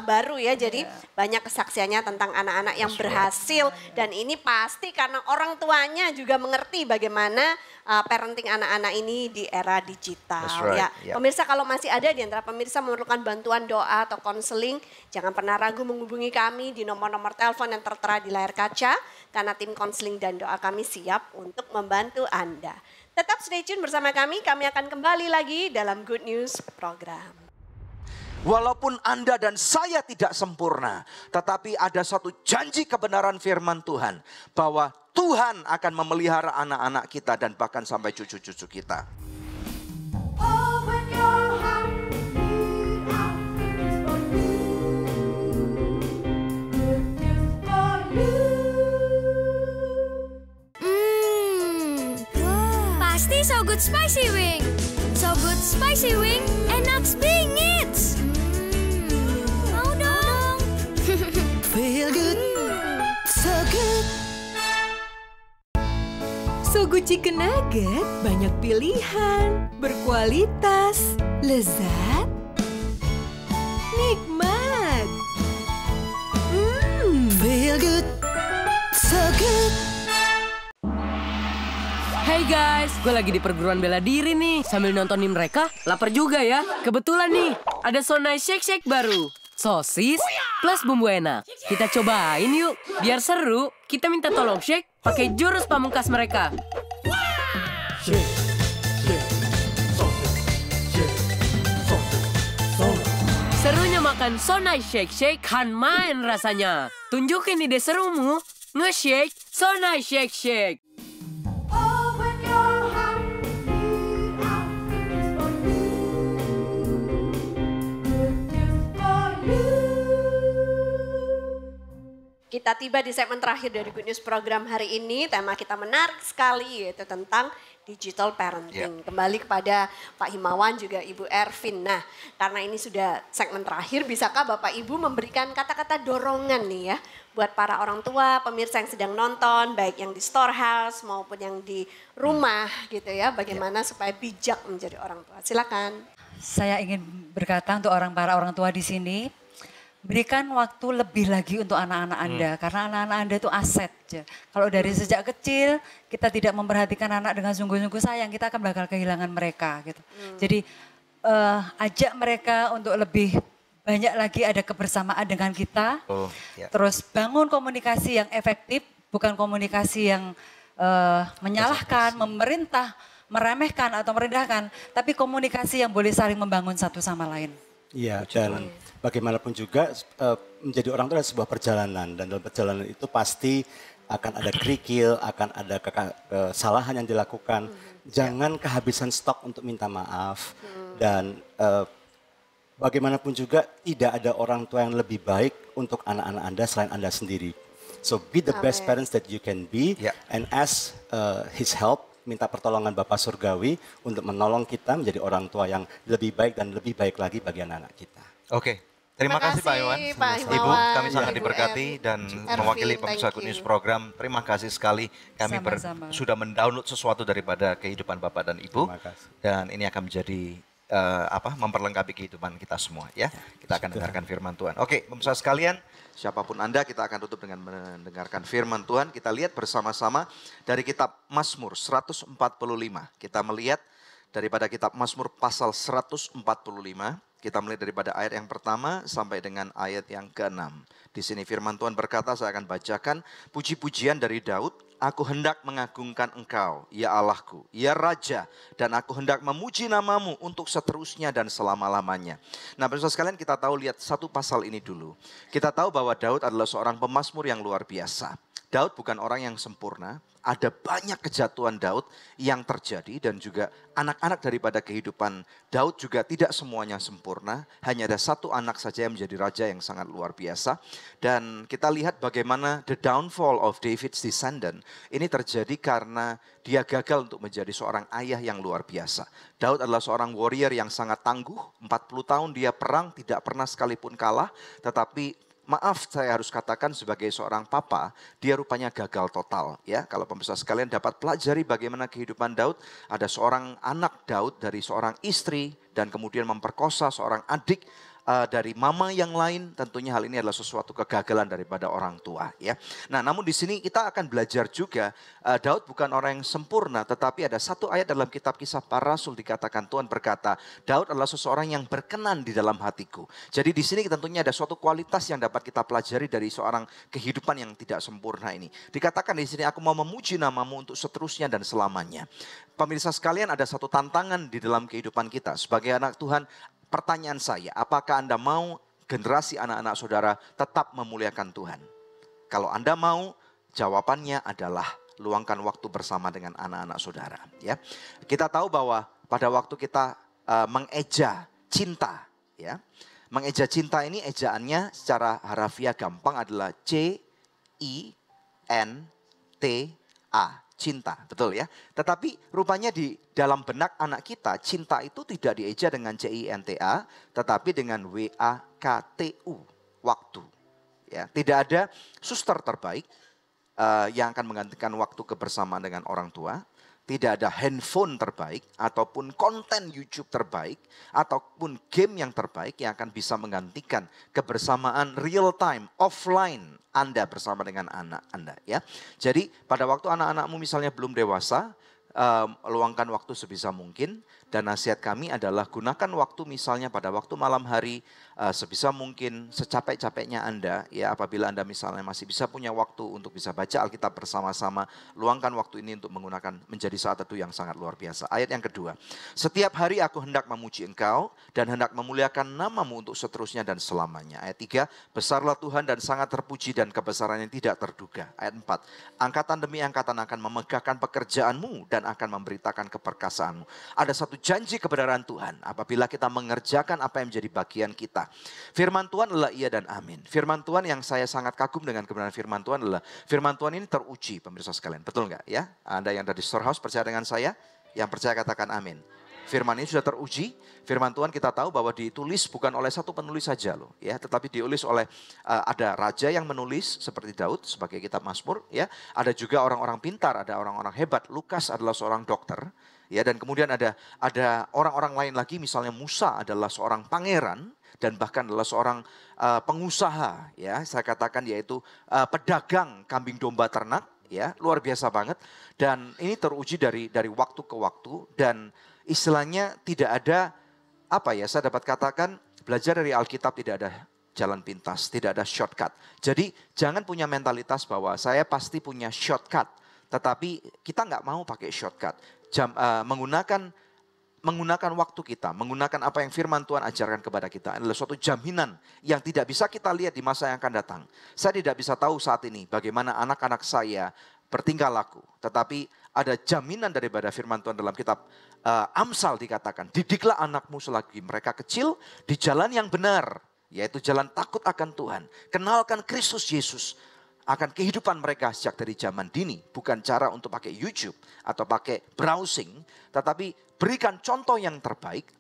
baru ya. Jadi banyak kesaksiannya tentang anak-anak yang berhasil. Dan ini pasti karena orang tuanya juga mengerti bagaimana parenting anak-anak ini di era digital. That's right, Ya, yeah. pemirsa kalau masih ada di antara pemirsa memerlukan bantuan doa atau konseling, jangan pernah ragu menghubungi kami di nomor-nomor telepon yang tertera di layar kaca. Karena tim konseling dan doa kami siap untuk membantu Anda. Tetap stay tune bersama kami akan kembali lagi dalam Good News program. Walaupun Anda dan saya tidak sempurna, tetapi ada satu janji kebenaran firman Tuhan bahwa Tuhan akan memelihara anak-anak kita dan bahkan sampai cucu-cucu kita. Open your heart, we are finished for you. Good news for you. Pasti So Good Spicy Wing. So Good Spicy Wing, enak bingit. Mau dong. Feel good, so good. So Good Chicken Nugget banyak pilihan, berkualitas, lezat, nikmat. Feel good, so good. Hey guys, gue lagi di perguruan bela diri nih. Sambil nontonin mereka, lapar juga ya. Kebetulan nih, ada So Nice Shake Shake baru. Sosis plus bumbu enak. Kita cobain yuk. Biar seru, kita minta tolong shake pakai jurus pamungkas mereka. dengan Sonai Shake Shake kan main rasanya. Tunjukin ide serumu, nge-shake Sonai Shake Shake. Open your heart, lead out, it's for you. It's for you. Kita tiba di segmen terakhir dari Good News program hari ini. Tema kita menarik sekali, yaitu tentang digital parenting. Kembali kepada Pak Himawan juga Ibu Ervin. Nah, karena ini sudah segmen terakhir, bisakah Bapak Ibu memberikan kata-kata dorongan nih ya buat para orang tua, pemirsa yang sedang nonton, baik yang di storehouse maupun yang di rumah gitu ya, bagaimana supaya bijak menjadi orang tua. Silakan. Saya ingin berkata untuk para orang tua di sini, berikan waktu lebih lagi untuk anak-anak Anda, karena anak-anak Anda itu aset. Kalau dari sejak kecil kita tidak memperhatikan anak dengan sungguh-sungguh sayang, kita akan bakal kehilangan mereka. Gitu. Jadi ajak mereka untuk lebih banyak lagi ada kebersamaan dengan kita, terus bangun komunikasi yang efektif, bukan komunikasi yang menyalahkan, memerintah, meremehkan atau merendahkan, tapi komunikasi yang boleh saling membangun satu sama lain. Iya, dan bagaimanapun juga menjadi orang tua adalah sebuah perjalanan, dan dalam perjalanan itu pasti akan ada kerikil, akan ada kesalahan yang dilakukan. Jangan kehabisan stok untuk minta maaf, dan bagaimanapun juga tidak ada orang tua yang lebih baik untuk anak-anak Anda selain Anda sendiri. So be the best parents that you can be, and ask His help, minta pertolongan Bapa Surgawi untuk menolong kita menjadi orang tua yang lebih baik dan lebih baik lagi bagi anak-anak kita. Oke, terima kasih Pak Iwan. Ibu, kami sangat diberkati dan mewakili pemirsa Good News program. Terima kasih sekali kami sudah mendownload sesuatu daripada kehidupan Bapak dan Ibu. Dan ini akan menjadi memperlengkapi kehidupan kita semua ya. Kita akan dengarkan firman Tuhan. Oke, pemirsa sekalian, siapapun Anda, kita akan tutup dengan mendengarkan firman Tuhan. Kita lihat bersama-sama dari kitab Mazmur 145. Kita melihat daripada kitab Mazmur pasal 145. Kita melihat daripada ayat yang pertama sampai dengan ayat yang ke-6. Di sini firman Tuhan berkata, saya akan bacakan puji-pujian dari Daud. Aku hendak mengagungkan Engkau, ya Allahku, ya Raja, dan aku hendak memuji namamu untuk seterusnya dan selama-lamanya. Nah, pemirsa sekalian, kita tahu, lihat satu pasal ini dulu. Kita tahu bahwa Daud adalah seorang pemazmur yang luar biasa. Daud bukan orang yang sempurna, ada banyak kejatuhan Daud yang terjadi, dan juga anak-anak daripada kehidupan Daud juga tidak semuanya sempurna. Hanya ada satu anak saja yang menjadi raja yang sangat luar biasa. Dan kita lihat bagaimana the downfall of David's descendant ini terjadi karena dia gagal untuk menjadi seorang ayah yang luar biasa. Daud adalah seorang warrior yang sangat tangguh, 40 tahun dia perang, tidak pernah sekalipun kalah, tetapi maaf, saya harus katakan sebagai seorang papa, dia rupanya gagal total. Ya, kalau pemirsa sekalian dapat pelajari bagaimana kehidupan Daud, ada seorang anak Daud dari seorang istri dan kemudian memperkosa seorang adik dari mama yang lain. Tentunya hal ini adalah sesuatu kegagalan daripada orang tua. Ya, nah namun di sini kita akan belajar juga Daud bukan orang yang sempurna, tetapi ada satu ayat dalam kitab Kisah Para Rasul dikatakan Tuhan berkata, Daud adalah seseorang yang berkenan di dalam hatiku. Jadi di sini tentunya ada suatu kualitas yang dapat kita pelajari dari seorang kehidupan yang tidak sempurna ini. Dikatakan di sini, aku mau memuji namamu untuk seterusnya dan selamanya. Pemirsa sekalian, ada satu tantangan di dalam kehidupan kita sebagai anak Tuhan. Pertanyaan saya, apakah Anda mau generasi anak-anak saudara tetap memuliakan Tuhan? Kalau Anda mau, jawabannya adalah luangkan waktu bersama dengan anak-anak saudara. Ya, kita tahu bahwa pada waktu kita mengeja cinta, ya, mengeja cinta ini ejaannya secara harafiah gampang adalah C-I-N-T-A. Cinta, betul ya. Tetapi rupanya di dalam benak anak kita, cinta itu tidak dieja dengan C-I-N-T-A, tetapi dengan W-A-K-T-U, waktu. Ya, tidak ada suster terbaik yang akan menggantikan waktu kebersamaan dengan orang tua. Tidak ada handphone terbaik, ataupun konten YouTube terbaik, ataupun game yang terbaik yang akan bisa menggantikan kebersamaan real time, offline Anda bersama dengan anak Anda. Ya, jadi pada waktu anak-anakmu misalnya belum dewasa, luangkan waktu sebisa mungkin. Dan nasihat kami adalah gunakan waktu misalnya pada waktu malam hari, sebisa mungkin secapek-capeknya Anda, ya apabila Anda misalnya masih bisa punya waktu untuk bisa baca Alkitab bersama-sama, luangkan waktu ini untuk menggunakan menjadi saat teduh yang sangat luar biasa. Ayat yang kedua, setiap hari aku hendak memuji Engkau dan hendak memuliakan namamu untuk seterusnya dan selamanya. Ayat 3, besarlah Tuhan dan sangat terpuji dan kebesarannya tidak terduga. Ayat 4, angkatan demi angkatan akan memegahkan pekerjaanmu dan akan memberitakan keperkasaanmu. Ada satu janji kebenaran Tuhan apabila kita mengerjakan apa yang menjadi bagian kita. Firman Tuhan adalah iya dan amin. Firman Tuhan yang saya sangat kagum dengan kebenaran firman Tuhan adalah firman Tuhan ini teruji, pemirsa sekalian. Betul nggak ya? Anda yang dari Storehouse percaya dengan saya? Yang percaya katakan amin. Firman ini sudah teruji. Firman Tuhan kita tahu bahwa ditulis bukan oleh satu penulis saja loh, ya, tetapi ditulis oleh ada raja yang menulis seperti Daud sebagai kitab Mazmur, ya. Ada juga orang-orang pintar, ada orang-orang hebat. Lukas adalah seorang dokter, ya, dan kemudian ada orang-orang lain lagi, misalnya Musa adalah seorang pangeran dan bahkan adalah seorang pengusaha, ya. Saya katakan yaitu pedagang kambing domba ternak, ya, luar biasa banget. Dan ini teruji dari waktu ke waktu dan istilahnya tidak ada, apa ya, saya dapat katakan belajar dari Alkitab tidak ada jalan pintas, tidak ada shortcut. Jadi jangan punya mentalitas bahwa saya pasti punya shortcut. Tetapi kita nggak mau pakai shortcut. Menggunakan waktu kita, menggunakan apa yang firman Tuhan ajarkan kepada kita adalah suatu jaminan yang tidak bisa kita lihat di masa yang akan datang. Saya tidak bisa tahu saat ini bagaimana anak-anak saya bertingkah laku. Tetapi ada jaminan daripada firman Tuhan dalam kitab Amsal dikatakan, didiklah anakmu selagi mereka kecil di jalan yang benar, yaitu jalan takut akan Tuhan. Kenalkan Kristus Yesus akan kehidupan mereka sejak dari zaman dini. Bukan cara untuk pakai YouTube atau pakai browsing, tetapi berikan contoh yang terbaik.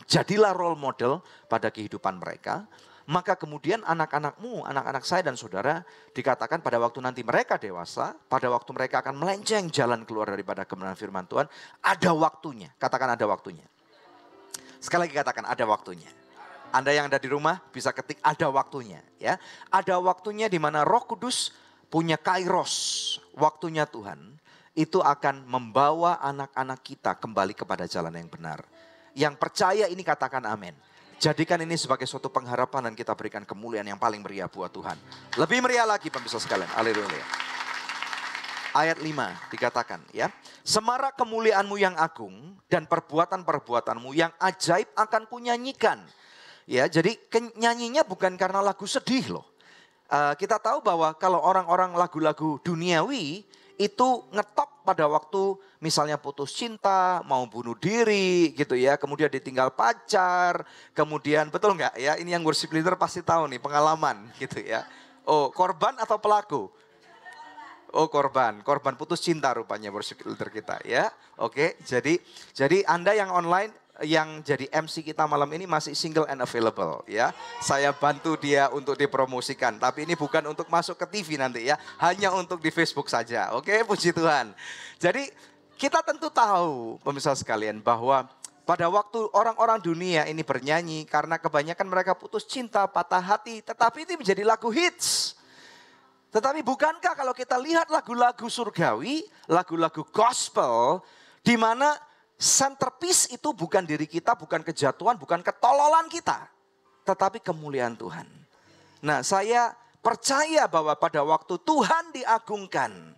Jadilah role model pada kehidupan mereka. Maka kemudian anak-anakmu, anak-anak saya dan saudara dikatakan pada waktu nanti mereka dewasa, pada waktu mereka akan melenceng jalan keluar daripada kebenaran firman Tuhan, ada waktunya. Katakan ada waktunya. Sekali lagi katakan ada waktunya. Anda yang ada di rumah bisa ketik ada waktunya, ya. Ada waktunya di mana Roh Kudus punya kairos, waktunya Tuhan, itu akan membawa anak-anak kita kembali kepada jalan yang benar. Yang percaya ini katakan amin. Jadikan ini sebagai suatu pengharapan dan kita berikan kemuliaan yang paling meriah buat Tuhan. Lebih meriah lagi pemirsa sekalian. Haleluya. Ayat 5 dikatakan, ya. Semarak kemuliaanmu yang agung dan perbuatan-perbuatanmu yang ajaib akan kunyanyikan. Ya, jadi nyanyinya bukan karena lagu sedih loh. Kita tahu bahwa kalau orang-orang lagu-lagu duniawi itu ngetop pada waktu misalnya putus cinta, mau bunuh diri gitu ya, kemudian ditinggal pacar, kemudian betul nggak ya, ini yang worship leader pasti tahu nih pengalaman gitu ya. Oh, korban atau pelaku? Oh, korban putus cinta rupanya worship leader kita ya. Oke, jadi Anda yang online yang jadi MC kita malam ini masih single and available ya. Saya bantu dia untuk dipromosikan. Tapi ini bukan untuk masuk ke TV nanti ya. Hanya untuk di Facebook saja. Oke, puji Tuhan. Jadi kita tentu tahu pemirsa sekalian bahwa pada waktu orang-orang dunia ini bernyanyi karena kebanyakan mereka putus cinta, patah hati. Tetapi ini menjadi lagu hits. Tetapi bukankah kalau kita lihat lagu-lagu surgawi, lagu-lagu gospel di mana centerpiece itu bukan diri kita, bukan kejatuhan, bukan ketololan kita. Tetapi kemuliaan Tuhan. Nah, saya percaya bahwa pada waktu Tuhan diagungkan,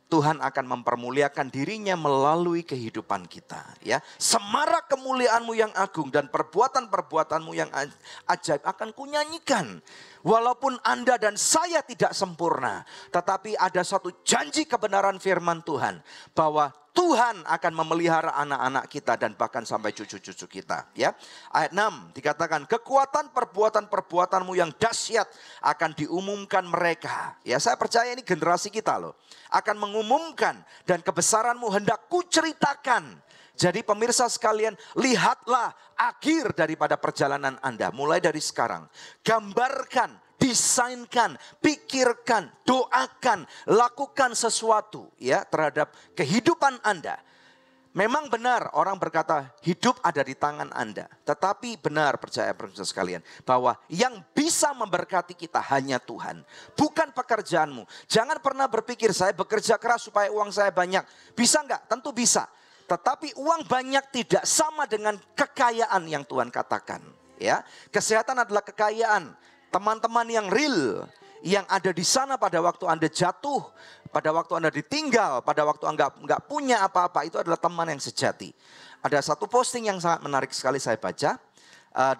Tuhan akan mempermuliakan dirinya melalui kehidupan kita. Ya, semarak kemuliaanmu yang agung dan perbuatan-perbuatanmu yang ajaib akan kunyanyikan. Walaupun Anda dan saya tidak sempurna, tetapi ada satu janji kebenaran firman Tuhan bahwa Tuhan akan memelihara anak-anak kita dan bahkan sampai cucu-cucu kita. Ya, ayat 6 dikatakan kekuatan perbuatan-perbuatanmu yang dahsyat akan diumumkan mereka. Ya, saya percaya ini generasi kita loh. Akan mengumumkan dan kebesaranmu hendak kuceritakan. Jadi pemirsa sekalian, lihatlah akhir daripada perjalanan Anda mulai dari sekarang. Gambarkan, desainkan, pikirkan, doakan, lakukan sesuatu ya terhadap kehidupan Anda. Memang benar orang berkata hidup ada di tangan Anda. Tetapi benar percaya pemirsa sekalian bahwa yang bisa memberkati kita hanya Tuhan. Bukan pekerjaanmu. Jangan pernah berpikir saya bekerja keras supaya uang saya banyak. Bisa enggak? Tentu bisa. Tetapi uang banyak tidak sama dengan kekayaan yang Tuhan katakan. Ya, kesehatan adalah kekayaan. Teman-teman yang real, yang ada di sana pada waktu Anda jatuh, pada waktu Anda ditinggal, pada waktu Anda nggak punya apa-apa, itu adalah teman yang sejati. Ada satu posting yang sangat menarik sekali saya baca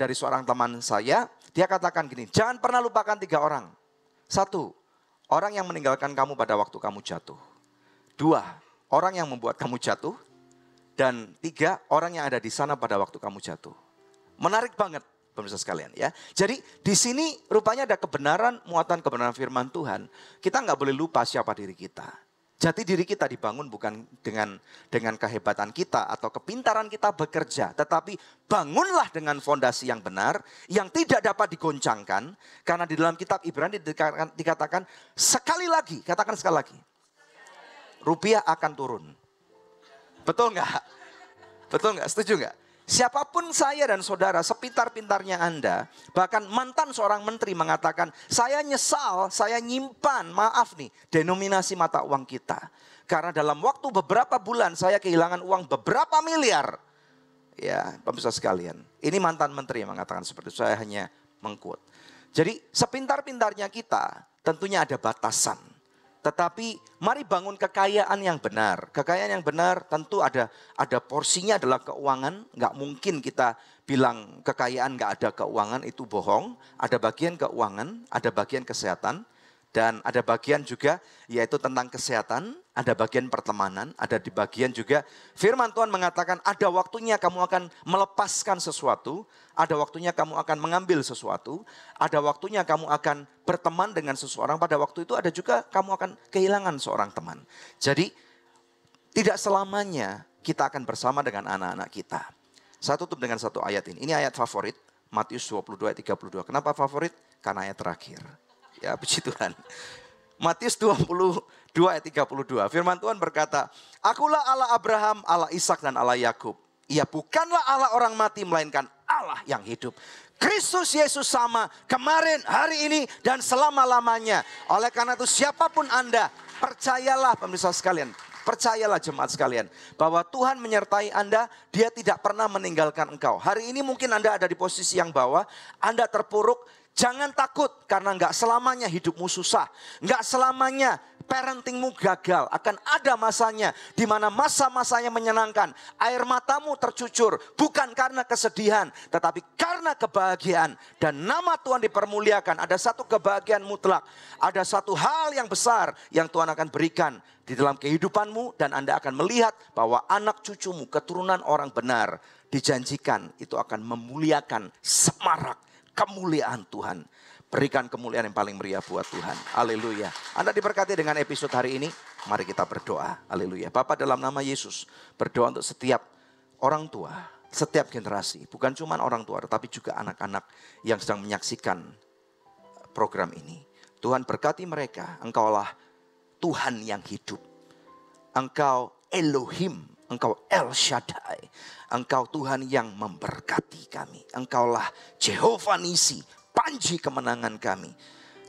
dari seorang teman saya. Dia katakan gini, jangan pernah lupakan 3 orang. 1, orang yang meninggalkan kamu pada waktu kamu jatuh. 2, orang yang membuat kamu jatuh. Dan 3, orang yang ada di sana pada waktu kamu jatuh. Menarik banget pemirsa sekalian ya. Jadi di sini rupanya ada kebenaran, muatan kebenaran firman Tuhan. Kita nggak boleh lupa siapa diri kita. Jati diri kita dibangun bukan dengan kehebatan kita atau kepintaran kita bekerja. Tetapi bangunlah dengan fondasi yang benar, yang tidak dapat digoncangkan. Karena di dalam kitab Ibrani dikatakan sekali lagi, katakan sekali lagi. Rupiah akan turun. Betul nggak? Betul nggak? Setuju nggak? Siapapun saya dan saudara, sepintar-pintarnya Anda, bahkan mantan seorang menteri mengatakan, saya nyesal, saya nyimpan, maaf nih, denominasi mata uang kita. Karena dalam waktu beberapa bulan saya kehilangan uang beberapa miliar. Ya, pemirsa sekalian, ini mantan menteri yang mengatakan seperti itu, saya hanya mengquote. Jadi sepintar-pintarnya kita, tentunya ada batasan. Tetapi mari bangun kekayaan yang benar. Kekayaan yang benar tentu ada porsinya adalah keuangan. Nggak mungkin kita bilang kekayaan nggak ada keuangan, itu bohong. Ada bagian keuangan, ada bagian kesehatan. Dan ada bagian juga yaitu tentang kesehatan, ada bagian pertemanan, ada di bagian juga firman Tuhan mengatakan ada waktunya kamu akan melepaskan sesuatu, ada waktunya kamu akan mengambil sesuatu, ada waktunya kamu akan berteman dengan seseorang, pada waktu itu ada juga kamu akan kehilangan seorang teman. Jadi tidak selamanya kita akan bersama dengan anak-anak kita. Saya tutup dengan satu ayat ini. Ini ayat favorit, Matius 22 ayat 32. Kenapa favorit? Karena ayat terakhir. Ya, puji Tuhan. Matius 22 ayat 32. Firman Tuhan berkata, Akulah Allah Abraham, Allah Ishak dan Allah Yakub. Ia bukanlah Allah orang mati, melainkan Allah yang hidup. Kristus Yesus sama kemarin, hari ini, dan selama-lamanya. Oleh karena itu siapapun Anda, percayalah pemirsa sekalian. Percayalah jemaat sekalian, bahwa Tuhan menyertai Anda, Dia tidak pernah meninggalkan engkau. Hari ini mungkin Anda ada di posisi yang bawah, Anda terpuruk. Jangan takut karena nggak selamanya hidupmu susah. Nggak selamanya parentingmu gagal. Akan ada masanya di mana masa-masanya menyenangkan. Air matamu tercucur bukan karena kesedihan, tetapi karena kebahagiaan. Dan nama Tuhan dipermuliakan. Ada satu kebahagiaan mutlak. Ada satu hal yang besar yang Tuhan akan berikan di dalam kehidupanmu. Dan Anda akan melihat bahwa anak cucumu, keturunan orang benar, dijanjikan itu akan memuliakan semarak kemuliaan Tuhan. Berikan kemuliaan yang paling meriah buat Tuhan. Haleluya. Anda diberkati dengan episode hari ini. Mari kita berdoa. Haleluya. Bapa, dalam nama Yesus, berdoa untuk setiap orang tua, setiap generasi. Bukan cuma orang tua, tetapi juga anak-anak yang sedang menyaksikan program ini. Tuhan berkati mereka. Engkaulah Tuhan yang hidup. Engkau Elohim. Engkau El Shaddai. Engkau Tuhan yang memberkati kami. Engkaulah Jehovah Nisi, panji kemenangan kami.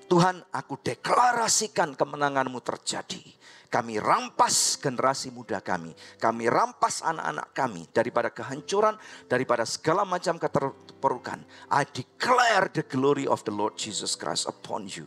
Tuhan, aku deklarasikan kemenangan-Mu terjadi. Kami rampas generasi muda kami. Kami rampas anak-anak kami daripada kehancuran, daripada segala macam keterpurukan. I declare the glory of the Lord Jesus Christ upon you.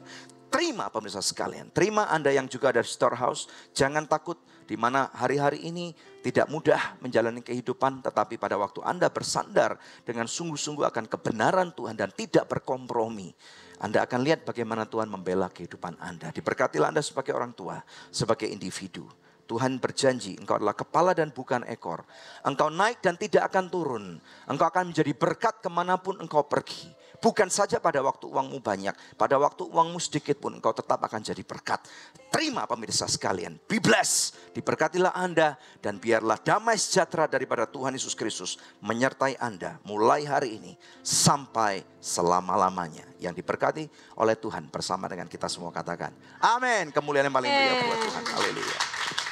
Terima pemirsa sekalian. Terima Anda yang juga ada di storehouse. Jangan takut. Di mana hari-hari ini tidak mudah menjalani kehidupan, tetapi pada waktu Anda bersandar dengan sungguh-sungguh akan kebenaran Tuhan dan tidak berkompromi, Anda akan lihat bagaimana Tuhan membela kehidupan Anda. Diberkatilah Anda sebagai orang tua, sebagai individu. Tuhan berjanji, engkau adalah kepala dan bukan ekor. Engkau naik dan tidak akan turun. Engkau akan menjadi berkat kemanapun engkau pergi. Bukan saja pada waktu uangmu banyak, pada waktu uangmu sedikit pun engkau tetap akan jadi berkat. Terima pemirsa sekalian, be blessed. Diberkatilah Anda dan biarlah damai sejahtera daripada Tuhan Yesus Kristus menyertai Anda mulai hari ini sampai selama-lamanya. Yang diberkati oleh Tuhan bersama dengan kita semua katakan, amin. Kemuliaan yang paling mulia buat Tuhan. Haleluya.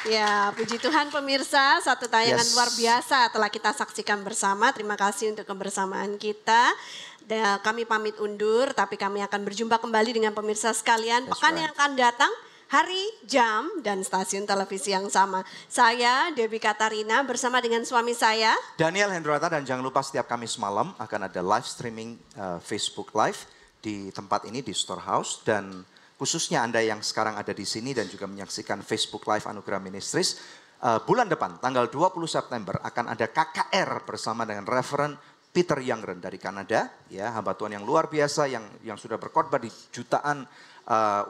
Ya, puji Tuhan pemirsa, satu tayangan luar biasa telah kita saksikan bersama. Terima kasih untuk kebersamaan kita. Kami pamit undur, tapi kami akan berjumpa kembali dengan pemirsa sekalian. Pekan yang akan datang, hari, jam, dan stasiun televisi yang sama. Saya Debbie Katarina bersama dengan suami saya. Daniel Hendrowata, dan jangan lupa setiap Kamis malam akan ada live streaming Facebook Live di tempat ini di Storehouse. Dan khususnya Anda yang sekarang ada di sini dan juga menyaksikan Facebook Live Anugerah Ministries. Bulan depan tanggal 20 September akan ada KKR bersama dengan Reverend Peter Youngren dari Kanada. Ya, hamba Tuhan yang luar biasa yang sudah berkhotbah di jutaan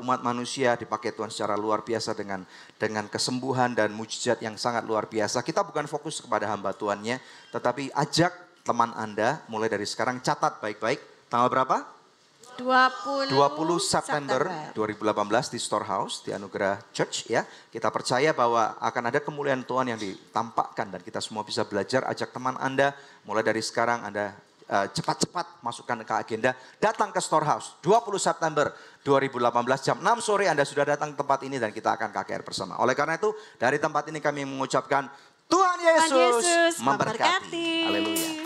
umat manusia, dipakai Tuhan secara luar biasa dengan kesembuhan dan mujizat yang sangat luar biasa. Kita bukan fokus kepada hamba Tuhannya, tetapi ajak teman Anda mulai dari sekarang, catat baik-baik. Tanggal berapa? 20 September 2018 di Storehouse, di Anugerah Church ya. Kita percaya bahwa akan ada kemuliaan Tuhan yang ditampakkan dan kita semua bisa belajar. Ajak teman Anda mulai dari sekarang, Anda cepat-cepat masukkan ke agenda, datang ke Storehouse 20 September 2018 jam 6 sore Anda sudah datang ke tempat ini dan kita akan KKR bersama. Oleh karena itu dari tempat ini kami mengucapkan Tuhan Yesus memberkati. Haleluya.